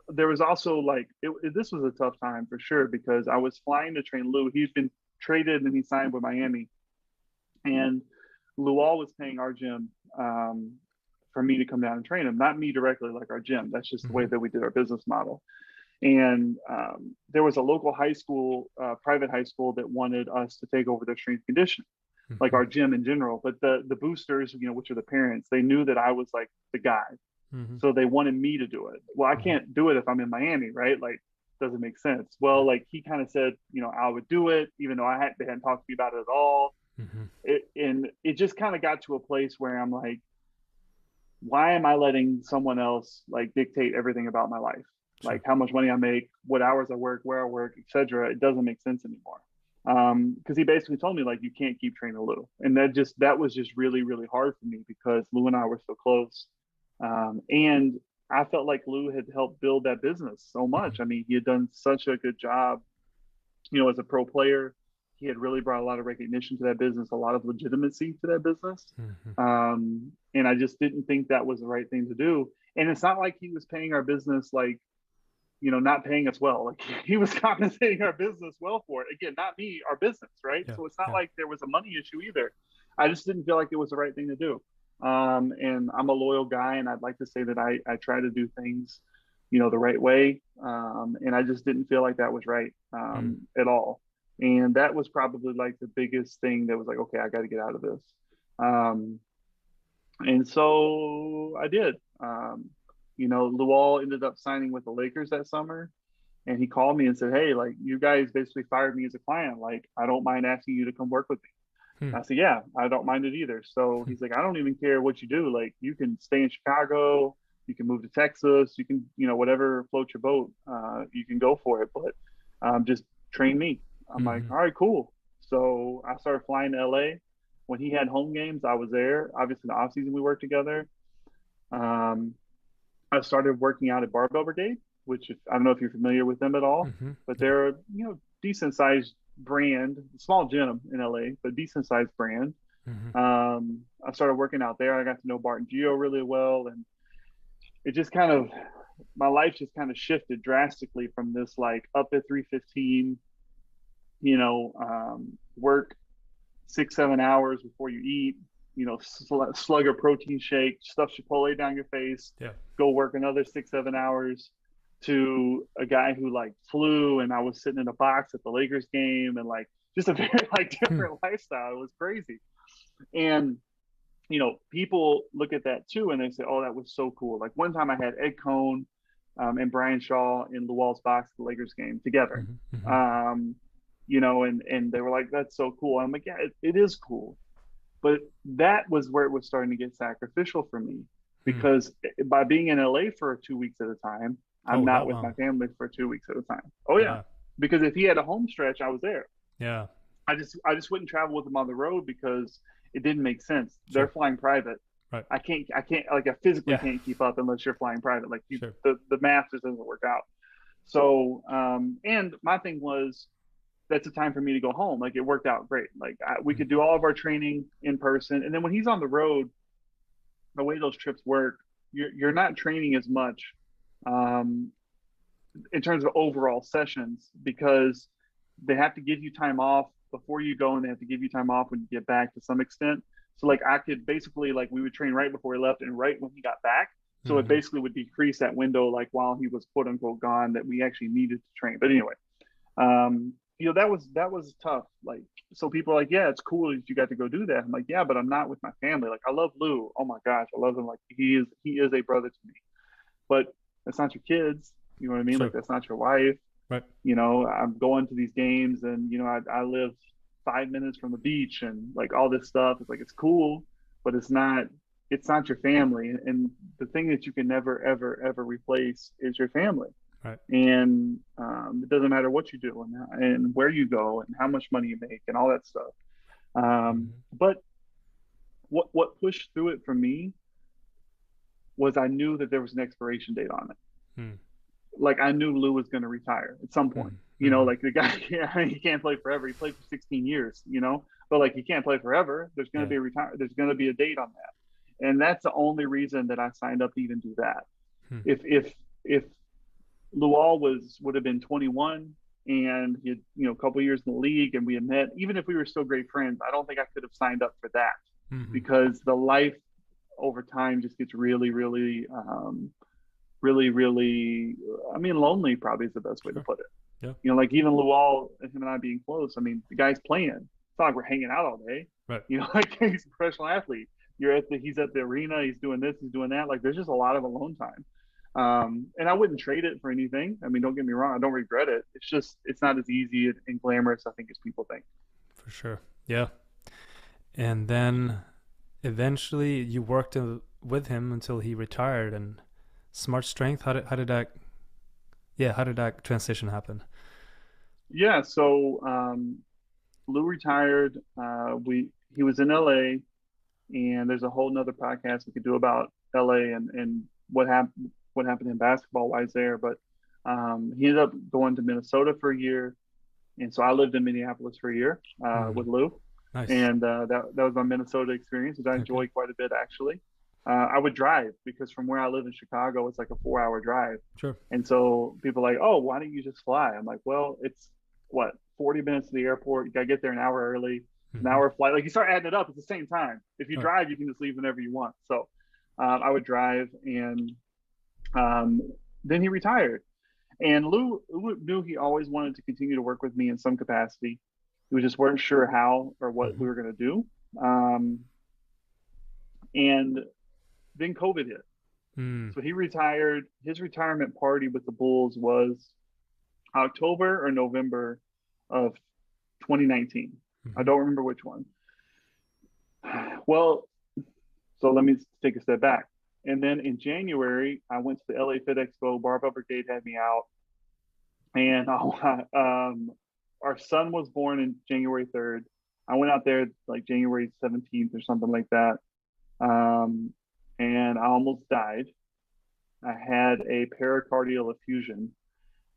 there was also like, this was a tough time for sure, because I was flying to train Lou. He's been traded and he signed with Miami. And Luol was paying our gym for me to come down and train him, not me directly, like our gym. That's just the way that we did our business model. And there was a local high school, private high school, that wanted us to take over their strength conditioning, like our gym in general. But the boosters, which are the parents, they knew that I was like the guy. So they wanted me to do it. Well, I can't do it if I'm in Miami, right? Like, doesn't make sense. Well, like he kind of said, I would do it, even though they hadn't talked to me about it at all. And it just kind of got to a place where I'm like, why am I letting someone else like dictate everything about my life? Sure. Like how much money I make, what hours I work, where I work, etc. It doesn't make sense anymore. Because he basically told me, like, you can't keep training Lou. And that was just really, really hard for me, because Lou and I were so close. And I felt like Lou had helped build that business so much. I mean, he had done such a good job, as a pro player. He had really brought a lot of recognition to that business, a lot of legitimacy to that business. And I just didn't think that was the right thing to do. And it's not like he was paying our business, like, not paying us well. Like, he was compensating our business well for it. Again, not me, our business, right? So it's not like there was a money issue either. I just didn't feel like it was the right thing to do. And I'm a loyal guy, and I'd like to say that I try to do things, the right way. And I just didn't feel like that was right at all. And that was probably like the biggest thing that was like, okay, I got to get out of this. And so I did. Luol ended up signing with the Lakers that summer. And he called me and said, hey, like, you guys basically fired me as a client. Like, I don't mind asking you to come work with me. I said, yeah, I don't mind it either. So he's like, I don't even care what you do. Like, you can stay in Chicago, you can move to Texas, you can, whatever floats your boat, you can go for it. But just train me. I'm like, all right, cool. So I started flying to LA. When he had home games, I was there. Obviously, in the off season, we worked together. I started working out at Barbell Brigade, which I don't know if you're familiar with them at all, but they're a decent sized brand, small gym in LA, but decent sized brand. I started working out there. I got to know Bart and Gio really well, and it just kind of, my life just kind of shifted drastically from this like up at 3:15, work 6-7 hours before you eat, slug a protein shake, stuff Chipotle down your face, go work another 6-7 hours, to a guy who like flew, and I was sitting in a box at the Lakers game, and like just a very like different lifestyle. It was crazy. And people look at that too, and they say, oh, that was so cool. Like one time I had Ed Cohn and Brian Shaw in Luol's box at the Lakers game together. And they were like, that's so cool. I'm like, yeah, it is cool. But that was where it was starting to get sacrificial for me, because by being in LA for 2 weeks at a time, I'm not with my family for 2 weeks at a time. Oh yeah. Because if he had a home stretch, I was there. Yeah. I just wouldn't travel with him on the road because it didn't make sense. They're flying private. Right. I physically can't keep up unless you're flying private. Like the math just doesn't work out. So, and my thing was, that's a time for me to go home. Like, it worked out great. Like we could do all of our training in person. And then when he's on the road, the way those trips work, you're not training as much in terms of overall sessions, because they have to give you time off before you go, and they have to give you time off when you get back to some extent. So like I could basically, like, we would train right before he left and right when he got back. So it basically would decrease that window, like while he was quote unquote gone, that we actually needed to train. But anyway, that was tough. Like, so people are like, yeah, it's cool that you got to go do that. I'm like, yeah, but I'm not with my family. Like, I love Lou. Oh my gosh, I love him. Like, he is a brother to me. But that's not your kids. You know what I mean? Like, that's not your wife. Right. I'm going to these games, and I live 5 minutes from the beach, and like all this stuff. It's like, it's cool, but it's not your family. And the thing that you can never, ever, ever replace is your family. Right. And it doesn't matter what you do and where you go and how much money you make and all that stuff. But what pushed through it for me was I knew that there was an expiration date on it. Like, I knew Lou was going to retire at some point. Like, the guy, he can't play forever. He played for 16 years, but like, he can't play forever. There's going to be a retire. There's going to be a date on that. And that's the only reason that I signed up to even do that. If Lual would have been 21 and he had, a couple of years in the league and we had met, even if we were still great friends, I don't think I could have signed up for that because the life over time just gets really, really, really, I mean, lonely probably is the best way to put it. Yeah. Like even Lual and him and I being close, I mean, the guy's playing. It's not like we're hanging out all day. Right. Like he's a professional athlete. He's at the arena, he's doing this, he's doing that. Like there's just a lot of alone time. And I wouldn't trade it for anything. I mean, don't get me wrong, I don't regret it. It's just, it's not as easy and glamorous, I think, as people think. For sure. Yeah. And then eventually you worked with him until he retired. And Smart Strenght, how did that transition happen? Yeah. So, Lou retired. He was in LA, and there's a whole nother podcast we could do about LA and what happened in basketball wise there. But he ended up going to Minnesota for a year. And so I lived in Minneapolis for a year with Lou. Nice. And that was my Minnesota experience, which I enjoyed quite a bit, actually. I would drive because from where I live in Chicago, it's like a 4-hour drive. Sure. And so people are like, oh, why don't you just fly? I'm like, well, it's 40 minutes to the airport. You got to get there an hour early, an hour flight. Like you start adding it up at the same time. If you drive, you can just leave whenever you want. So I would drive, and then he retired. And Lou knew he always wanted to continue to work with me in some capacity. We just weren't sure how or what we were going to do. And then COVID hit. So he retired. His retirement party with the Bulls was October or November of 2019. I don't remember which one. Well, so let me take a step back. And then in January, I went to the LA Fit Expo. Barbell Brigade had me out. And our son was born in January 3rd. I went out there like January 17th or something like that. And I almost died. I had a pericardial effusion,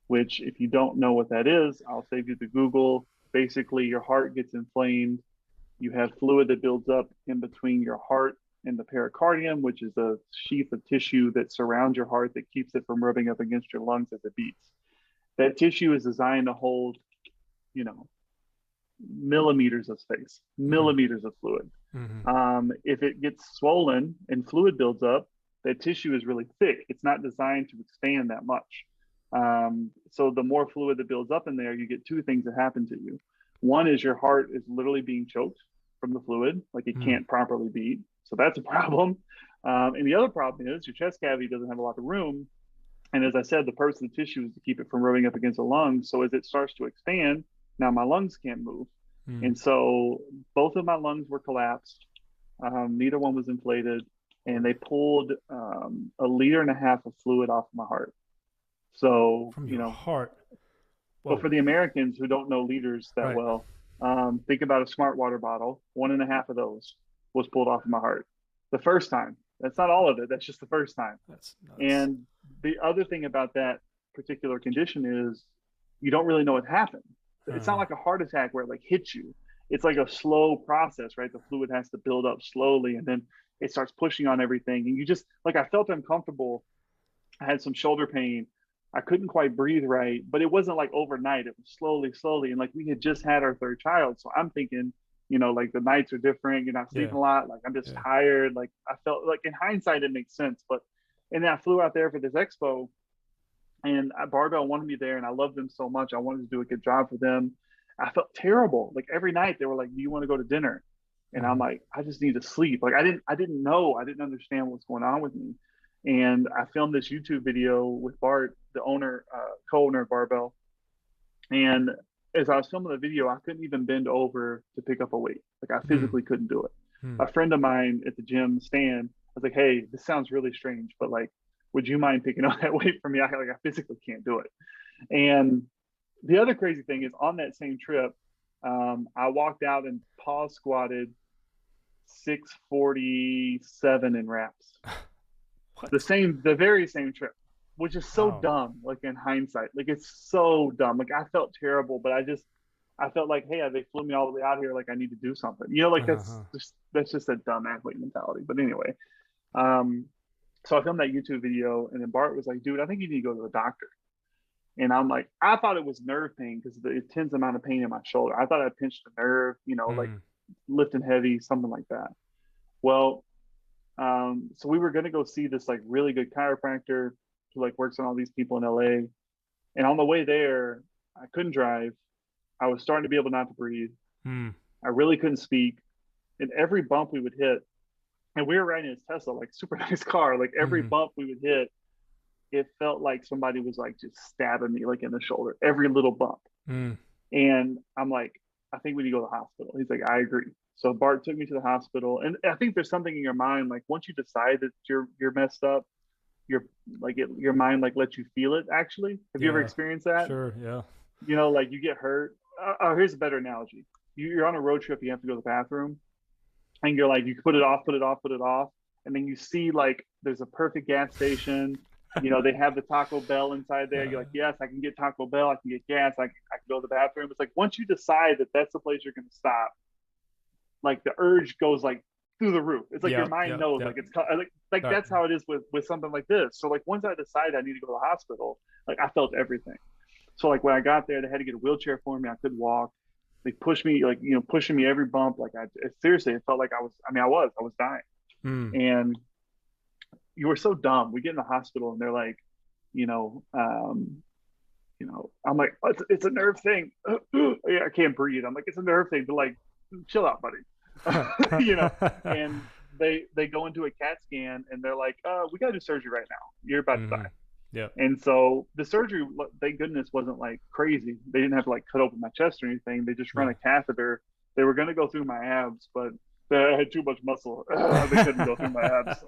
which if you don't know what that is, I'll save you the Google. Basically, your heart gets inflamed. You have fluid that builds up in between your heart and the pericardium, which is a sheath of tissue that surrounds your heart that keeps it from rubbing up against your lungs as it beats. That tissue is designed to hold, millimeters of space, millimeters of fluid. If it gets swollen and fluid builds up, that tissue is really thick. It's not designed to expand that much. So the more fluid that builds up in there, you get two things that happen to you. One is your heart is literally being choked from the fluid, like it can't properly beat. So that's a problem. And the other problem is your chest cavity doesn't have a lot of room. And as I said, the purpose of the tissue is to keep it from rubbing up against the lungs. So as it starts to expand, now my lungs can't move. And so both of my lungs were collapsed. Neither one was inflated. And they pulled 1.5 liters of fluid off my heart. So, from your heart. Well, for the Americans who don't know liters that well, think about a smart water bottle. 1.5 of those was pulled off of my heart. The first time. That's not all of it. That's just the first time. That's nuts. And the other thing about that particular condition is you don't really know what happened. It's not like a heart attack where it like hits you. It's like a slow process, right? The fluid has to build up slowly and then it starts pushing on everything. And you just like, I felt uncomfortable. I had some shoulder pain. I couldn't quite breathe right, but it wasn't like overnight. It was slowly. And like we had just had our third child. So I'm thinking, like the nights are different. You're not sleeping a lot. Like I'm just tired. Like I felt like in hindsight, it makes sense. And then I flew out there for this expo and Barbell wanted me there and I loved them so much. I wanted to do a good job for them. I felt terrible. Like every night they were like, do you want to go to dinner? And I'm like, I just need to sleep. Like I didn't know. I didn't understand what's going on with me. And I filmed this YouTube video with Bart, the owner, co-owner of Barbell. And as I was filming the video, I couldn't even bend over to pick up a weight. Like I physically couldn't do it. A friend of mine at the gym, Stan, I was like, hey, this sounds really strange, but like, would you mind picking up that weight for me? I physically can't do it. And the other crazy thing is on that same trip, I walked out and pause squatted 647 in reps. The very same trip, which is so dumb. Like in hindsight, like it's so dumb. Like I felt terrible, but I felt like, hey, they flew me all the way out here. Like I need to do something, like that's just a dumb athlete mentality. But anyway, So I filmed that YouTube video, and then Bart was like, dude, I think you need to go to the doctor. And I'm like, I thought it was nerve pain because of the intense amount of pain in my shoulder. I thought I pinched a nerve, like Mm. lifting heavy, something like that. Well, so we were going to go see this like really good chiropractor who like works on all these people in LA. And on the way there, I couldn't drive. I was starting to be able not to breathe. Mm. I really couldn't speak. And every bump we would hit, and we were riding his Tesla, like super nice car, like every Mm. bump we would hit, it felt like somebody was like just stabbing me like in the shoulder, every little bump. Mm. And I'm like, I think we need to go to the hospital. He's like, I agree. So Bart took me to the hospital. And I think there's something in your mind, like once you decide that you're messed up, your mind like lets you feel it actually. Have you ever Yeah. experienced that? Sure. Yeah. Like you get hurt. Here's a better analogy. You're on a road trip, you have to go to the bathroom, and you're like, you put it off, put it off, put it off. And then you see like there's a perfect gas station. They have the Taco Bell inside there. You're like, yes, I can get Taco Bell. I can get gas. I can go to the bathroom. It's like once you decide that that's the place you're going to stop, like the urge goes like through the roof. It's like your Yeah. mind Yeah. knows, Yeah. like it's like that's how it is with something like this. So like once I decided I need to go to the hospital, like I felt everything. So like when I got there, they had to get a wheelchair for me. I couldn't walk. They pushed me, like pushing me every bump. Like seriously, it felt like I was dying. Mm. And you were so dumb. We get in the hospital and they're like, you know, um, I'm like, oh, it's a nerve thing. Yeah, I can't breathe. I'm like, it's a nerve thing. They're like, chill out, buddy. And they go into a CAT scan and they're like, we got to do surgery right now. You're about to die. Yeah. And so the surgery, thank goodness, wasn't like crazy. They didn't have to like cut open my chest or anything. They just run a catheter. They were going to go through my abs, but I had too much muscle. They couldn't go through my abs.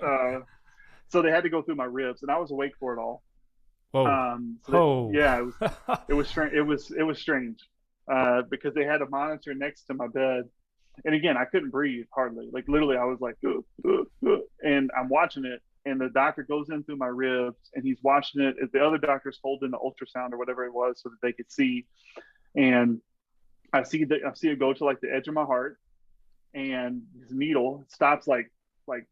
So they had to go through my ribs, and I was awake for it all. Whoa. Yeah, it was strange. It was strange because they had a monitor next to my bed, and again, I couldn't breathe hardly. Like literally, I was like, and I'm watching it, and the doctor goes in through my ribs, and he's watching it as the other doctors holding the ultrasound or whatever it was so that they could see, and I see it go to like the edge of my heart, and his needle stops like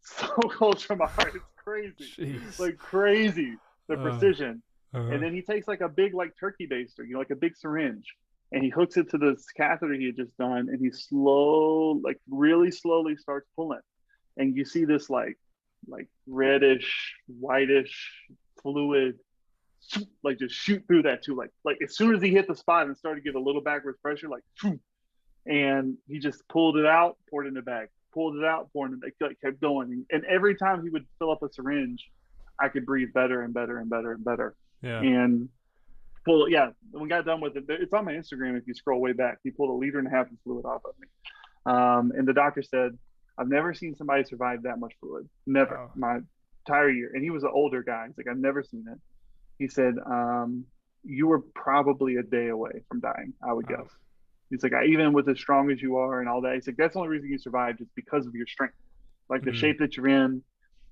so close from my heart. It's crazy. Jeez. Like crazy, the precision. Uh-huh. And then he takes like a big like turkey baster, like a big syringe, and he hooks it to this catheter he had just done, and he really slowly starts pulling, and you see this like reddish, whitish fluid like just shoot through that too. Like as soon as he hit the spot and started to get a little backwards pressure, like and he just pulled it out, poured it in the bag, pulled it out, poured it in the bag, like, kept going. And every time he would fill up a syringe, I could breathe better and better and better and better. Yeah. And when we got done with it, it's on my Instagram if you scroll way back. He pulled 1.5 liters of fluid off of me. And the doctor said, I've never seen somebody survive that much fluid. Never. Wow. My entire year. And he was an older guy. He's like, I've never seen it. He said, you were probably a day away from dying, I would guess. He's like, even with as strong as you are and all that, he's like, that's the only reason you survived is because of your strength. Like the shape that you're in,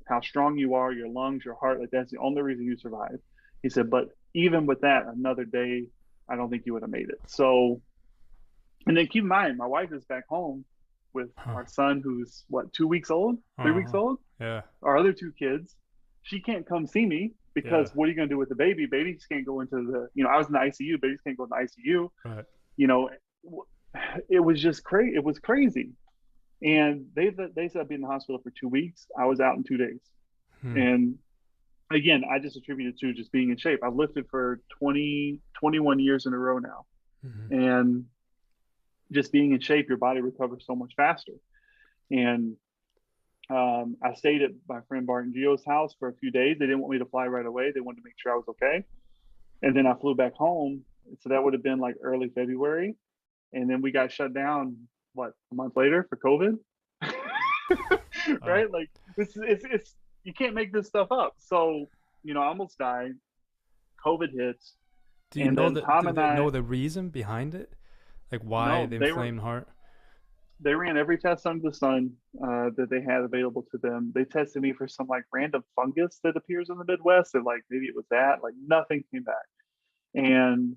how strong you are, your lungs, your heart, like that's the only reason you survived. He said, but even with that, another day, I don't think you would have made it. So, and then keep in mind, my wife is back home with our son who's 2 weeks old, 3 weeks old? Yeah. Our other 2 kids. She can't come see me because what are you going to do with the baby? Babies can't go into I was in the ICU. Babies can't go in the ICU. Right. It was just crazy. It was crazy. And they said I'd be in the hospital for 2 weeks. I was out in 2 days. And again, I just attribute it to just being in shape. I've lifted for 21 years in a row now. And just being in shape, your body recovers so much faster. And I stayed at my friend Bart and Gio's house for a few days. They didn't want me to fly right away. They wanted to make sure I was okay. And then I flew back home. So that would have been like early February. And then we got shut down, a month later for COVID? Right? Like, it's you can't make this stuff up. So, I almost died. COVID hits. Do you know the reason behind it? Like why the inflamed heart? They ran every test under the sun that they had available to them. They tested me for some like random fungus that appears in the Midwest, and like maybe it was that. Like nothing came back. And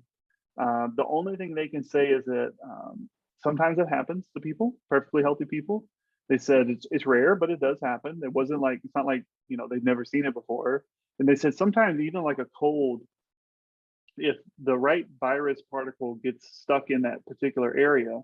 the only thing they can say is that sometimes it happens to people, perfectly healthy people, They said it's rare, but it does happen. It wasn't like, it's not like, they'd never seen it before. And they said sometimes even like a cold, if the right virus particle gets stuck in that particular area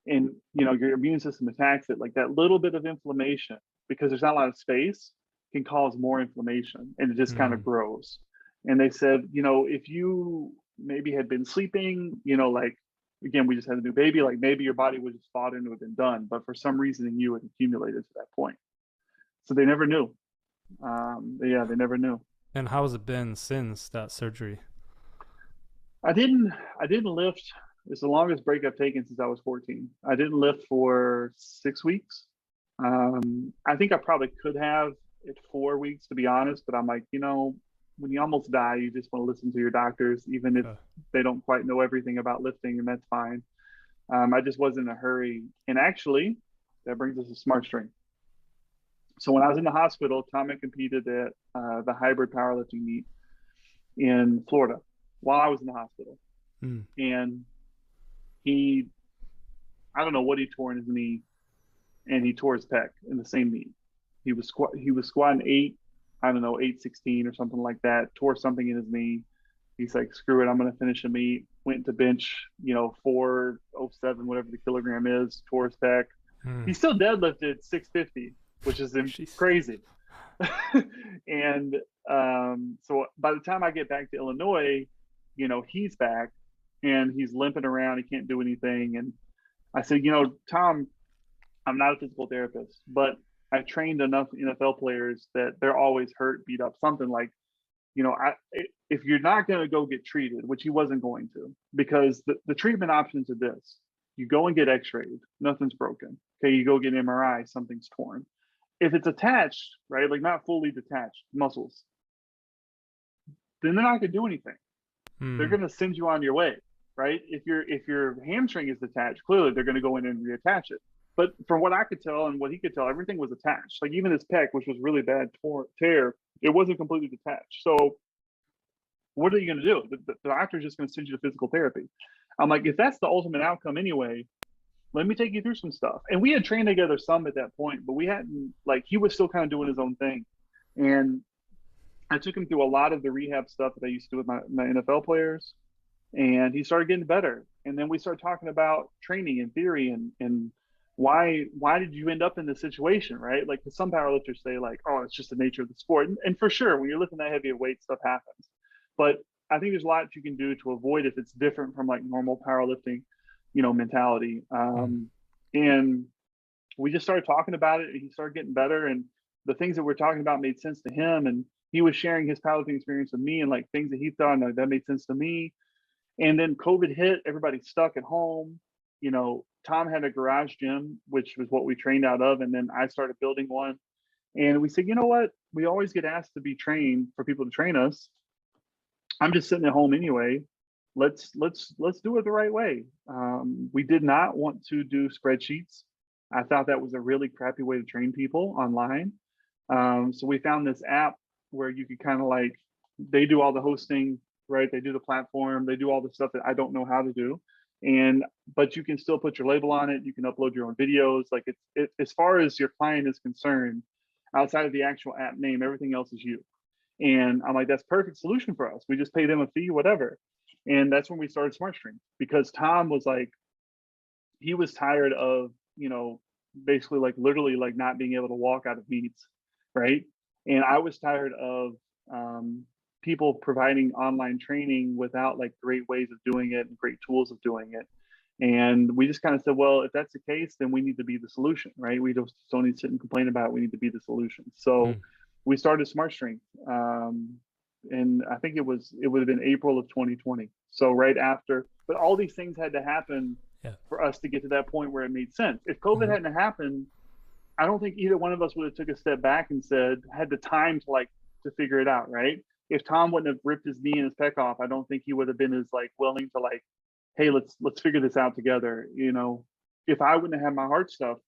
and, your immune system attacks it, like that little bit of inflammation, because there's not a lot of space, can cause more inflammation and it just kind of Mm. grows. And they said, if you maybe had been sleeping, like, again, we just had a new baby, like maybe your body would just thawed into it and been done, but for some reason in you it accumulated to that point. So they never knew. They never knew. And how has it been since that surgery? I didn't lift. It's the longest break I've taken since I was 14. I didn't lift for 6 weeks. I think I probably could have at 4 weeks, to be honest, but I'm like, when you almost die, you just want to listen to your doctors, even if they don't quite know everything about lifting, and that's fine. I just wasn't in a hurry. And actually, that brings us to Smart Strenght. So when I was in the hospital, Tom had competed at the hybrid powerlifting meet in Florida while I was in the hospital. Mm. And I don't know what he tore in his knee, and he tore his pec in the same meet. He was squatting 816 or something like that, tore something in his knee. He's like, screw it, I'm going to finish a meet. Went to bench, 407, whatever the kilogram is, tore his pec. He still deadlifted 650, which is crazy. And so by the time I get back to Illinois, he's back and he's limping around. He can't do anything. And I said, Tom, I'm not a physical therapist, but I trained enough NFL players that they're always hurt, beat up, something like, if you're not going to go get treated, which he wasn't going to, because the treatment options are this: you go and get x-rayed, nothing's broken. Okay, you go get an MRI, something's torn. If it's attached, right, like not fully detached muscles, then they're not going to do anything. They're going to send you on your way, right? If your hamstring is detached, clearly they're going to go in and reattach it. But from what I could tell and what he could tell, everything was attached. Like even his pec, which was really bad tear, it wasn't completely detached. So what are you going to do? The doctor's just going to send you to physical therapy. I'm like, if that's the ultimate outcome anyway, let me take you through some stuff. And we had trained together some at that point, but we hadn't, like, he was still kind of doing his own thing. And I took him through a lot of the rehab stuff that I used to do with my NFL players. And he started getting better. And then we started talking about training and theory and why did you end up in this situation, right? Like, some powerlifters say like, oh, it's just the nature of the sport. And for sure, when you're lifting that heavy of weight, stuff happens. But I think there's a lot that you can do to avoid if it's different from like normal powerlifting, mentality. And we just started talking about it, and he started getting better. And the things that we're talking about made sense to him. And he was sharing his powerlifting experience with me and like things that he thought, and like, that made sense to me. And then COVID hit, everybody's stuck at home. Tom had a garage gym, which was what we trained out of. And then I started building one. And we said, you know what? We always get asked to be trained for people to train us. I'm just sitting at home anyway. Let's do it the right way. We did not want to do spreadsheets. I thought that was a really crappy way to train people online. So we found this app where you could kind of like, they do all the hosting, right? They do the platform, they do all the stuff that I don't know how to do. But you can still put your label on it. You can upload your own videos. Like as far as your client is concerned, outside of the actual app name, everything else is you. And I'm like, that's perfect solution for us. We just pay them a fee, whatever. And that's when we started Smart Strenght, because Tom was like, he was tired of, basically like literally like not being able to walk out of meets, right? And I was tired of people providing online training without like great ways of doing it and great tools of doing it. And we just kind of said, well, if that's the case, then we need to be the solution, right? We just don't need to sit and complain about it. We need to be the solution. So we started Smart Strenght. And I think it would have been April of 2020. So right after, but all these things had to happen for us to get to that point where it made sense. If COVID hadn't happened, I don't think either one of us would have took a step back and had the time to figure it out, right? If Tom wouldn't have ripped his knee and his pec off, I don't think he would have been as like willing to like, hey, let's figure this out together. If I wouldn't have had my heart stuff,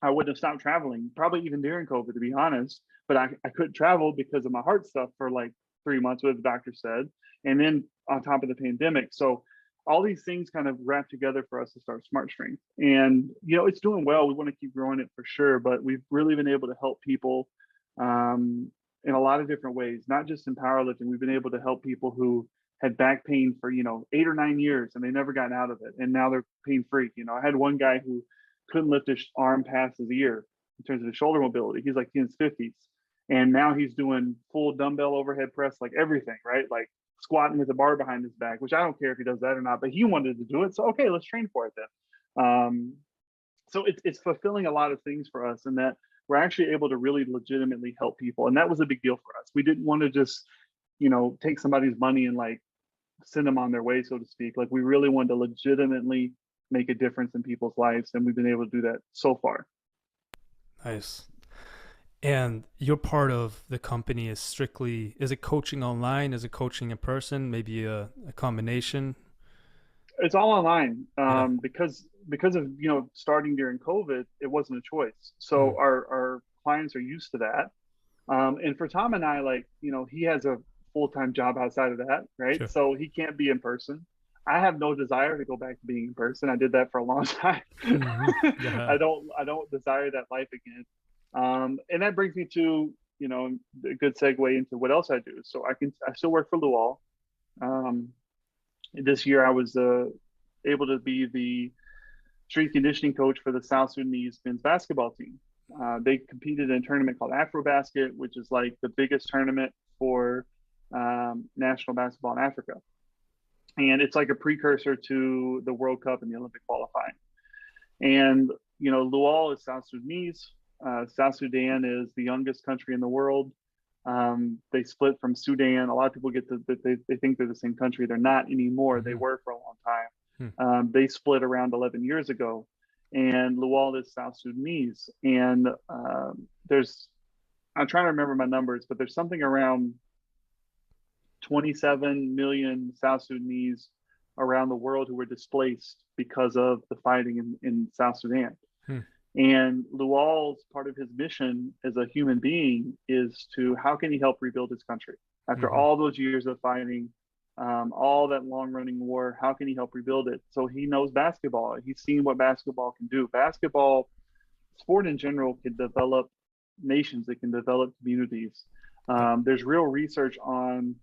I wouldn't have stopped traveling, probably even during COVID, to be honest. But I couldn't travel because of my heart stuff for like 3 months, what the doctor said. And then on top of the pandemic. So all these things kind of wrap together for us to start Smart Strenght. And, it's doing well. We want to keep growing it for sure, but we've really been able to help people in a lot of different ways, not just in powerlifting. We've been able to help people who had back pain for, 8 or 9 years and they never gotten out of it. And now they're pain free. I had one guy who couldn't lift his arm past his ear in terms of his shoulder mobility. He's like in his 50s. And now he's doing full dumbbell overhead press, like everything, right? Like squatting with a bar behind his back, which I don't care if he does that or not, but he wanted to do it. So, okay, let's train for it then. So it's fulfilling a lot of things for us, and that we're actually able to really legitimately help people. And that was a big deal for us. We didn't want to just, take somebody's money and like send them on their way, so to speak. Like we really wanted to legitimately make a difference in people's lives. And we've been able to do that so far. Nice. And your part of the company is it coaching online? Is it coaching in person? Maybe a combination? It's all online because of, starting during COVID, it wasn't a choice. So our clients are used to that. And for Tom and I, like, he has a full-time job outside of that, right? Sure. So he can't be in person. I have no desire to go back to being in person. I did that for a long time. Yeah. I don't desire that life again. And that brings me to, a good segue into what else I do. So I still work for Luol. This year I was able to be the strength conditioning coach for the South Sudanese men's basketball team. They competed in a tournament called AfroBasket, which is like the biggest tournament for national basketball in Africa. And it's like a precursor to the World Cup and the Olympic qualifying. And, Luol is South Sudanese. South Sudan is the youngest country in the world. They split from Sudan. A lot of people they think they're the same country. They're not anymore. Mm-hmm. They were for a long time. They split around 11 years ago, and Luol is South Sudanese. And I'm trying to remember my numbers, but there's something around 27 million South Sudanese around the world who were displaced because of the fighting in South Sudan. And Luol's part of his mission as a human being is to, how can he help rebuild his country after all those years of fighting, all that long running war? How can he help rebuild it? So he knows basketball. He's seen what basketball can do. Basketball, sport in general, can develop nations. It can develop communities. There's real research on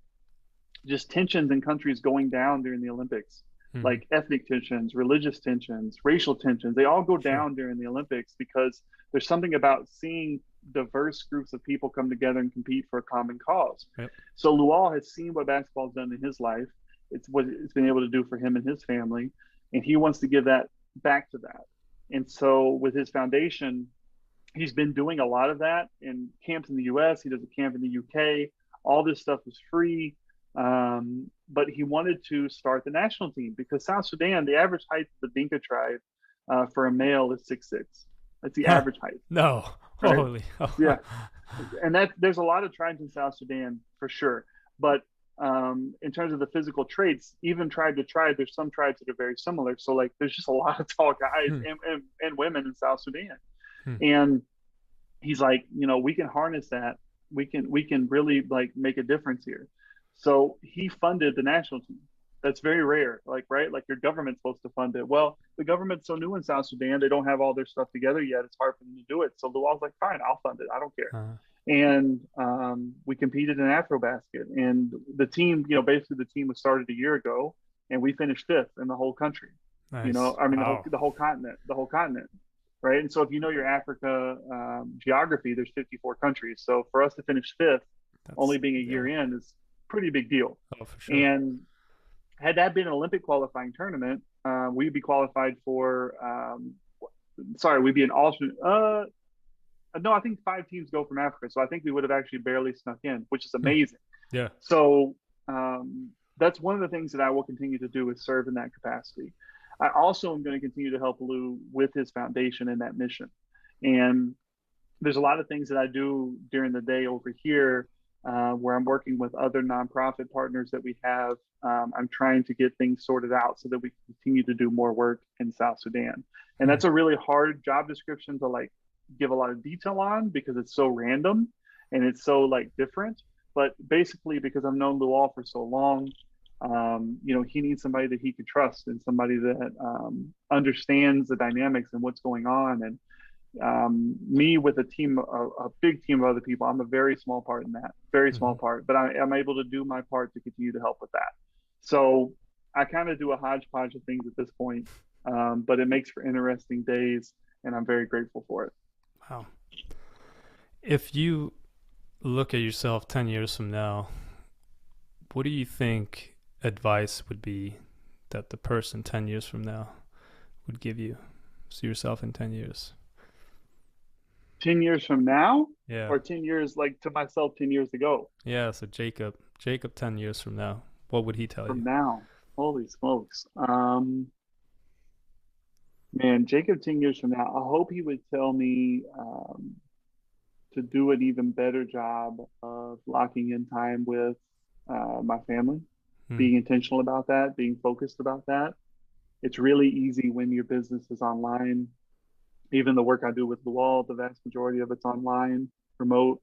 just tensions in countries going down during the Olympics. Like ethnic tensions, religious tensions, racial tensions, they all go down during the Olympics because there's something about seeing diverse groups of people come together and compete for a common cause. Yep. So Luol has seen what basketball has done in his life. It's what it's been able to do for him and his family. And he wants to give that back to that. And so with his foundation, he's been doing a lot of that in camps in the US. He does a camp in the UK. All this stuff is free. But he wanted to start the national team because South Sudan, the average height of the Dinka tribe for a male is 6'6". That's the average height. No, right? Holy. Oh. Yeah, and there's a lot of tribes in South Sudan for sure. But in terms of the physical traits, even tribe to tribe, there's some tribes that are very similar. So like, there's just a lot of tall guys and women in South Sudan. And he's like, we can harness that. We can really like make a difference here. So he funded the national team. That's very rare, like, right? Like your government's supposed to fund it. Well, the government's so new in South Sudan, they don't have all their stuff together yet. It's hard for them to do it. So Luol's like, fine, I'll fund it. I don't care. And we competed in AfroBasket. And the team, basically the team was started a year ago, and we finished 5th in the whole country. Nice. Wow. the whole continent, right? And so if you know your Africa geography, there's 54 countries. So for us to finish 5th, only being a year in, is pretty big deal. Oh, for sure. And had that been an Olympic qualifying tournament, we'd be qualified for we'd be an alternate. No, I think 5 teams go from Africa, so I think we would have actually barely snuck in, which is amazing. Yeah. So that's one of the things that I will continue to do, is serve in that capacity. I also am going to continue to help Lou with his foundation and that mission. And there's a lot of things that I do during the day over here, where I'm working with other nonprofit partners that we have. I'm trying to get things sorted out so that we can continue to do more work in South Sudan. And that's a really hard job description to like give a lot of detail on, because it's so random and it's so like different. But basically, because I've known Luol for so long, He needs somebody that he can trust and somebody that understands the dynamics and what's going on. And me with a big team of other people, I'm a very small part in that, very small Hmm. part, but I'm able to do my part to continue to help with that. So I kind of do a hodgepodge of things at this point, but it makes for interesting days, and I'm very grateful for it. Wow. If you look at yourself 10 years from now, what do you think advice would be that the person 10 years from now would give you? See yourself in 10 years. 10 years from now, Yeah. or 10 years like to myself 10 years ago Yeah. So Jacob 10 years from now, what would he tell you? from now? Holy smokes. Man, Jacob 10 years from now, I hope he would tell me to do an even better job of locking in time with my family, Hmm. being intentional about that, being focused about that. It's really easy when your business is online. Even the work I do with the wall, the vast majority of it's online, remote.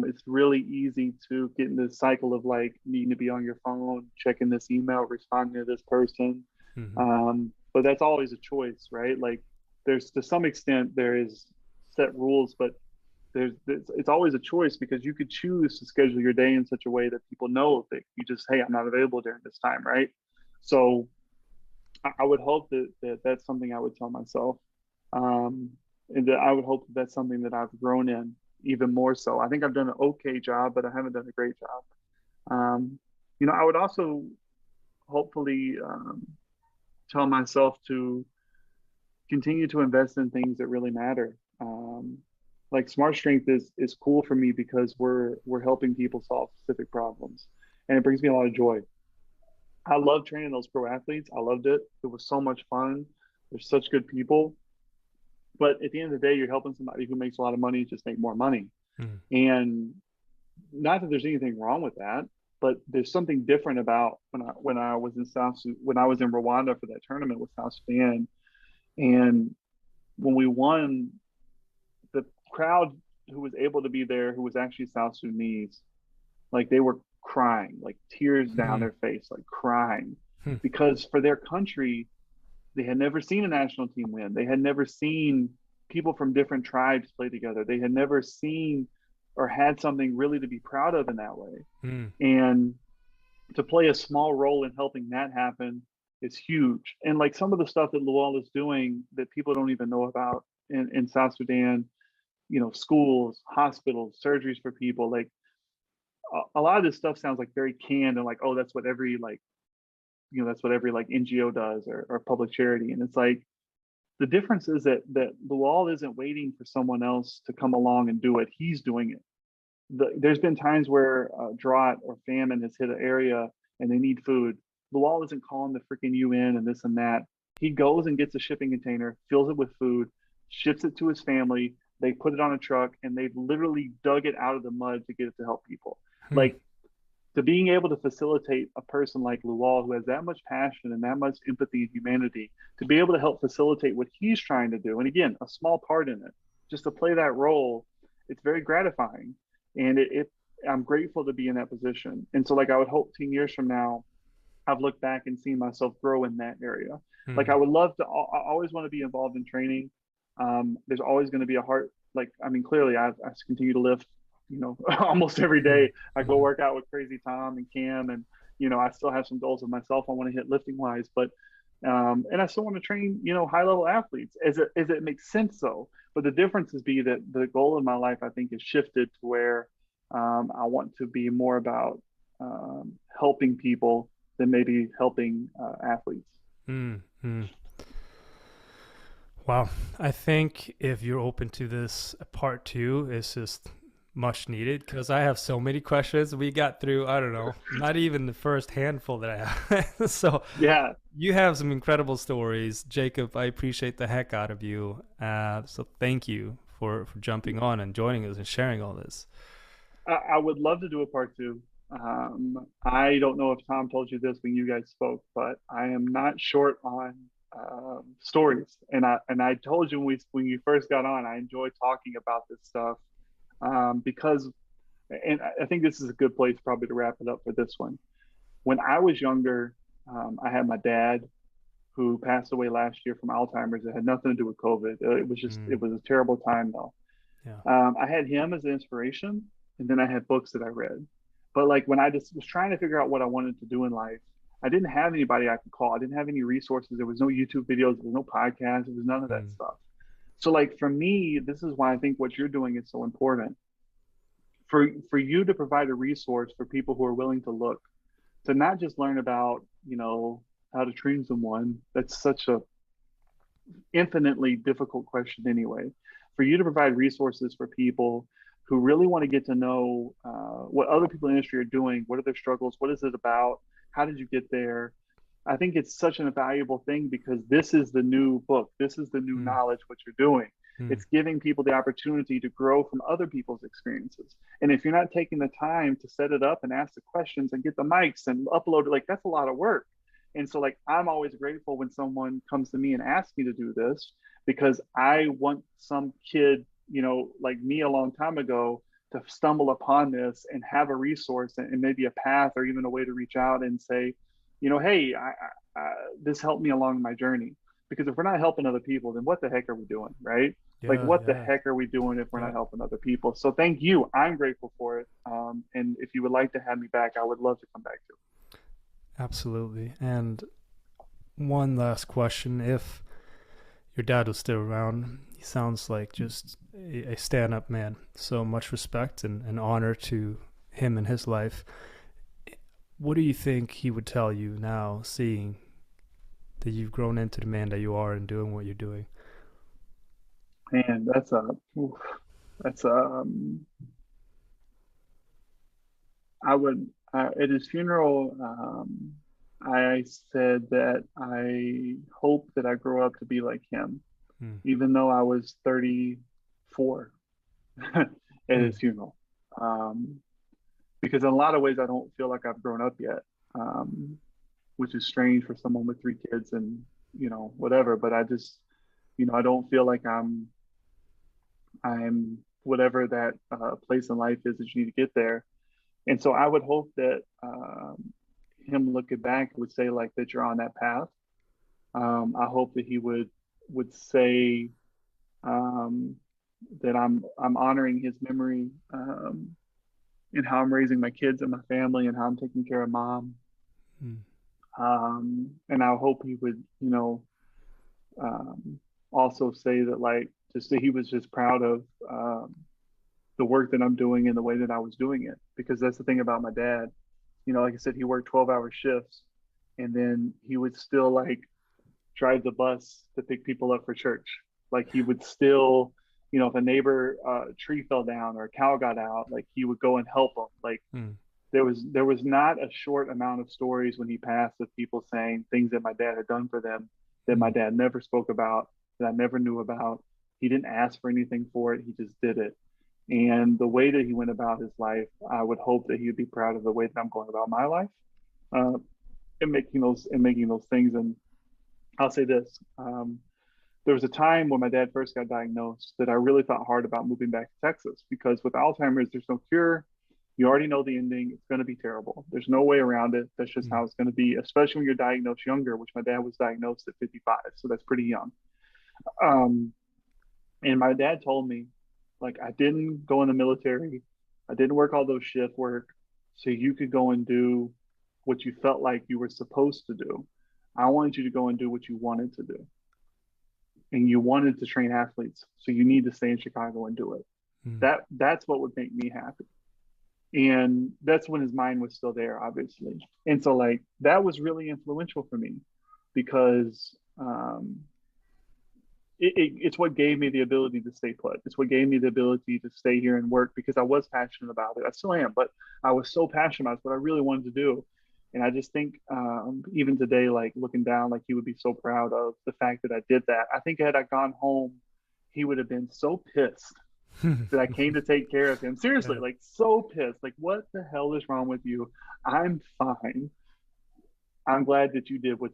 It's really easy to get in this cycle of like needing to be on your phone, checking this email, responding to this person. Hmm. But that's always a choice, right? Like there's to some extent there is set rules, but it's always a choice because you could choose to schedule your day in such a way that people know that you just, hey, I'm not available during this time, right? So I would hope that that's something I would tell myself, and that I would hope that that's something that I've grown in even more so. I think I've done an okay job, but I haven't done a great job. I would also hopefully tell myself to continue to invest in things that really matter. Like Smart Strength is cool for me because we're helping people solve specific problems, and it brings me a lot of joy. I love training those pro athletes. I loved it. It was so much fun. They're such good people. But at the end of the day, you're helping somebody who makes a lot of money just make more money. Hmm. And not that there's anything wrong with that, but there's something different about when I was in Rwanda for that tournament with South Sudan, and when we won, the crowd who was able to be there, who was actually South Sudanese, like they were crying, like tears down Hmm. their face, like crying, Hmm. because for their country, they had never seen a national team win. They had never seen people from different tribes play together. They had never seen or had something really to be proud of in that way. Hmm. And to play a small role in helping that happen is huge. And like some of the stuff that Lual is doing that people don't even know about in South Sudan, schools, hospitals, surgeries for people, like a lot of this stuff sounds like very canned and like, oh, that's what every like, that's what every like NGO does or public charity. And it's like the difference is that the wall isn't waiting for someone else to come along and do it. He's doing it. There's been times where drought or famine has hit an area and they need food. The wall isn't calling the freaking UN and this and that. He goes and gets a shipping container, fills it with food, ships it to his family. They put it on a truck and they've literally dug it out of the mud to get it to help people. Hmm. Like to being able to facilitate a person like Lual who has that much passion and that much empathy and humanity to be able to help facilitate what he's trying to do. And again, a small part in it, just to play that role, it's very gratifying. And I'm grateful to be in that position. And so like I would hope 10 years from now, I've looked back and seen myself grow in that area. Like I Hmm. would love to, I always want to be involved in training. There's always going to be a heart. Like, I mean, clearly I continue to lift, almost every Hmm. day. I go work out with Crazy Tom and Cam, and I still have some goals of myself I want to hit lifting wise, but and I still want to train, high level athletes as it makes sense though. But the difference is be that the goal of my life I think is shifted to where I want to be more about helping people than maybe helping athletes. Hmm. Hmm. Wow. I think if you're open to this part two, it's just much needed because I have so many questions. We got through, I don't know, not even the first handful that I have. So Yeah, you have some incredible stories. Jacob, I appreciate the heck out of you. So thank you for jumping on and joining us and sharing all this. I would love to do a part two. I don't know if Tom told you this when you guys spoke, but I am not short on stories. And I told you when you first got on, I enjoy talking about this stuff because, and I think this is a good place probably to wrap it up for this one. When I was younger, I had my dad who passed away last year from Alzheimer's. It had nothing to do with COVID. It was a terrible time though. Yeah. I had him as an inspiration, and then I had books that I read. But like when I just was trying to figure out what I wanted to do in life, I didn't have anybody I could call. I didn't have any resources. There was no YouTube videos. There was no podcast. There was none of that Mm. stuff. So like for me, this is why I think what you're doing is so important. For you to provide a resource for people who are willing to look, to not just learn about, how to train someone. That's such a infinitely difficult question anyway. For you to provide resources for people who really want to get to know what other people in the industry are doing, what are their struggles, what is it about, how did you get there? I think it's such an invaluable thing because this is the new book, this is the new Mm. knowledge, what you're doing. Mm. It's giving people the opportunity to grow from other people's experiences. And if you're not taking the time to set it up and ask the questions and get the mics and upload it, like that's a lot of work. And so like I'm always grateful when someone comes to me and asks me to do this because I want some kid, like me a long time ago to stumble upon this and have a resource and maybe a path or even a way to reach out and say, hey, this helped me along my journey. Because if we're not helping other people, then what the heck are we doing, right? Like, Yeah. what the Yeah. heck are we doing if we're Yeah. not helping other people? So thank you. I'm grateful for it. And if you would like to have me back, I would love to come back to. Absolutely. And one last question. If your dad was still around, he sounds like just a stand-up man. So much respect and honor to him and his life. What do you think he would tell you now, seeing that you've grown into the man that you are and doing what you're doing? Man, that's I would, at his funeral, I said that I hope that I grow up to be like him, Hmm. even though I was 34 at Hmm. his funeral. Because in a lot of ways, I don't feel like I've grown up yet, which is strange for someone with 3 kids and, whatever. But I just, I don't feel like I'm whatever that place in life is that you need to get there. And so I would hope that him looking back would say like that you're on that path. I hope that he would say um, that I'm honoring his memory in how I'm raising my kids and my family and how I'm taking care of mom. Hmm. And I hope he would, um, also say that like just that he was just proud of the work that I'm doing and the way that I was doing it. Because that's the thing about my dad. Like I said, he worked 12-hour shifts and then he would still like drive the bus to pick people up for church. Like he would still, if a neighbor tree fell down or a cow got out, like he would go and help them. Like Hmm. there was not a short amount of stories when he passed of people saying things that my dad had done for them that my Hmm. dad never spoke about, that I never knew about. He didn't ask for anything for it. He just did it. And the way that he went about his life, I would hope that he would be proud of the way that I'm going about my life, uh, and making those things. And I'll say this: there was a time when my dad first got diagnosed that I really thought hard about moving back to Texas because with Alzheimer's, there's no cure. You already know the ending. It's going to be terrible. There's no way around it. That's just Hmm. how it's going to be, especially when you're diagnosed younger, which my dad was diagnosed at 55. So that's pretty young. Um, and my dad told me, like, I didn't go in the military. I didn't work all those shift work so you could go and do what you felt like you were supposed to do. I wanted you to go and do what you wanted to do. And you wanted to train athletes. So you need to stay in Chicago and do it. Hmm. That's what would make me happy. And that's when his mind was still there, obviously. And so like that was really influential for me because it's what gave me the ability to stay put. It's what gave me the ability to stay here and work because I was passionate about it. I still am, but I was so passionate about what I really wanted to do. And I just think even today, like looking down, like he would be so proud of the fact that I did that. I think had I gone home, he would have been so pissed that I came to take care of him. Seriously, Yeah. like so pissed. Like, what the hell is wrong with you? I'm fine. I'm glad that you did what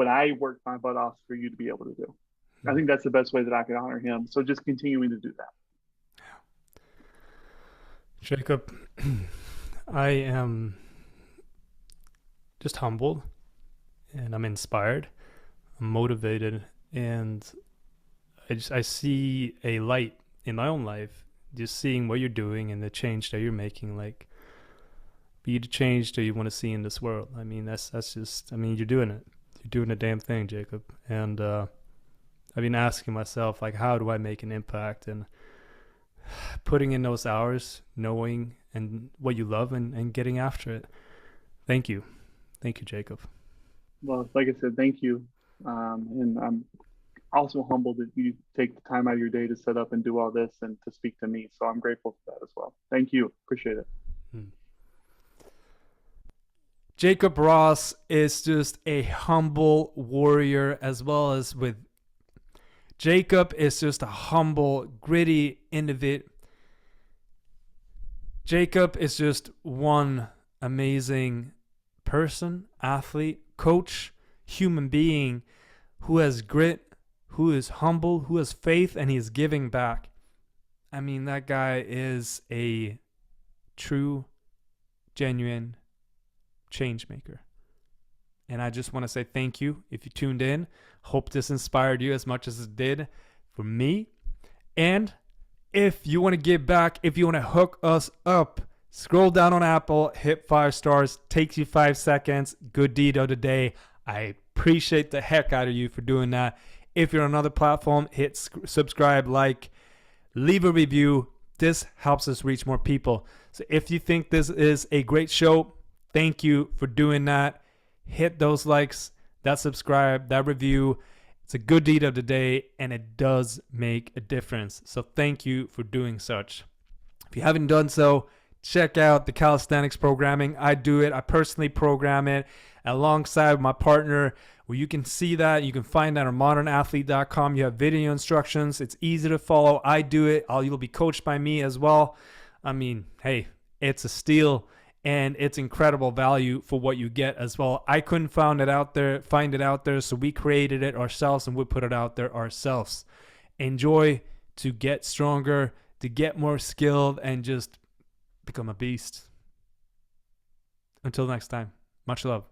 I worked my butt off for you to be able to do. I Hmm. think that's the best way that I can honor him. So just continuing to do that. Jacob, I am just humbled, and I'm inspired, I'm motivated, and I see a light in my own life, just seeing what you're doing and the change that you're making. Like, be the change that you want to see in this world. I mean, that's just, I mean, you're doing it. You're doing a damn thing, Jacob. And I've been asking myself, like, how do I make an impact? And putting in those hours, knowing and what you love, and getting after it. Thank you. Thank you, Jacob. Well, like I said, thank you. And I'm also humbled that you take the time out of your day to set up and do all this and to speak to me. So I'm grateful for that as well. Thank you. Appreciate it. Jacob Ross is just a humble warrior, as well as with Jacob is just a humble, gritty individual. Jacob is just one amazing person, athlete, coach, human being who has grit, who is humble, who has faith, and he is giving back. I mean, that guy is a true, genuine change maker. And I just want to say thank you if you tuned in. Hope this inspired you as much as it did for me. And if you want to give back, if you want to hook us up, scroll down on Apple, hit 5 stars, takes you 5 seconds. Good deed of the day. I appreciate the heck out of you for doing that. If you're on another platform, hit subscribe, like, leave a review. This helps us reach more people. So if you think this is a great show, thank you for doing that. Hit those likes, that subscribe, that review. It's a good deed of the day, and it does make a difference. So thank you for doing such. If you haven't done so, check out the calisthenics programming. I do it. I personally program it alongside my partner, where you can see that. You can find that on modernathlete.com. You have video instructions. It's easy to follow. I do it. You'll be coached by me as well. I mean, hey, it's a steal. And it's incredible value for what you get as well. I couldn't find it out there, so we created it ourselves and we put it out there ourselves. Enjoy to get stronger, to get more skilled, and just become a beast. Until next time, much love.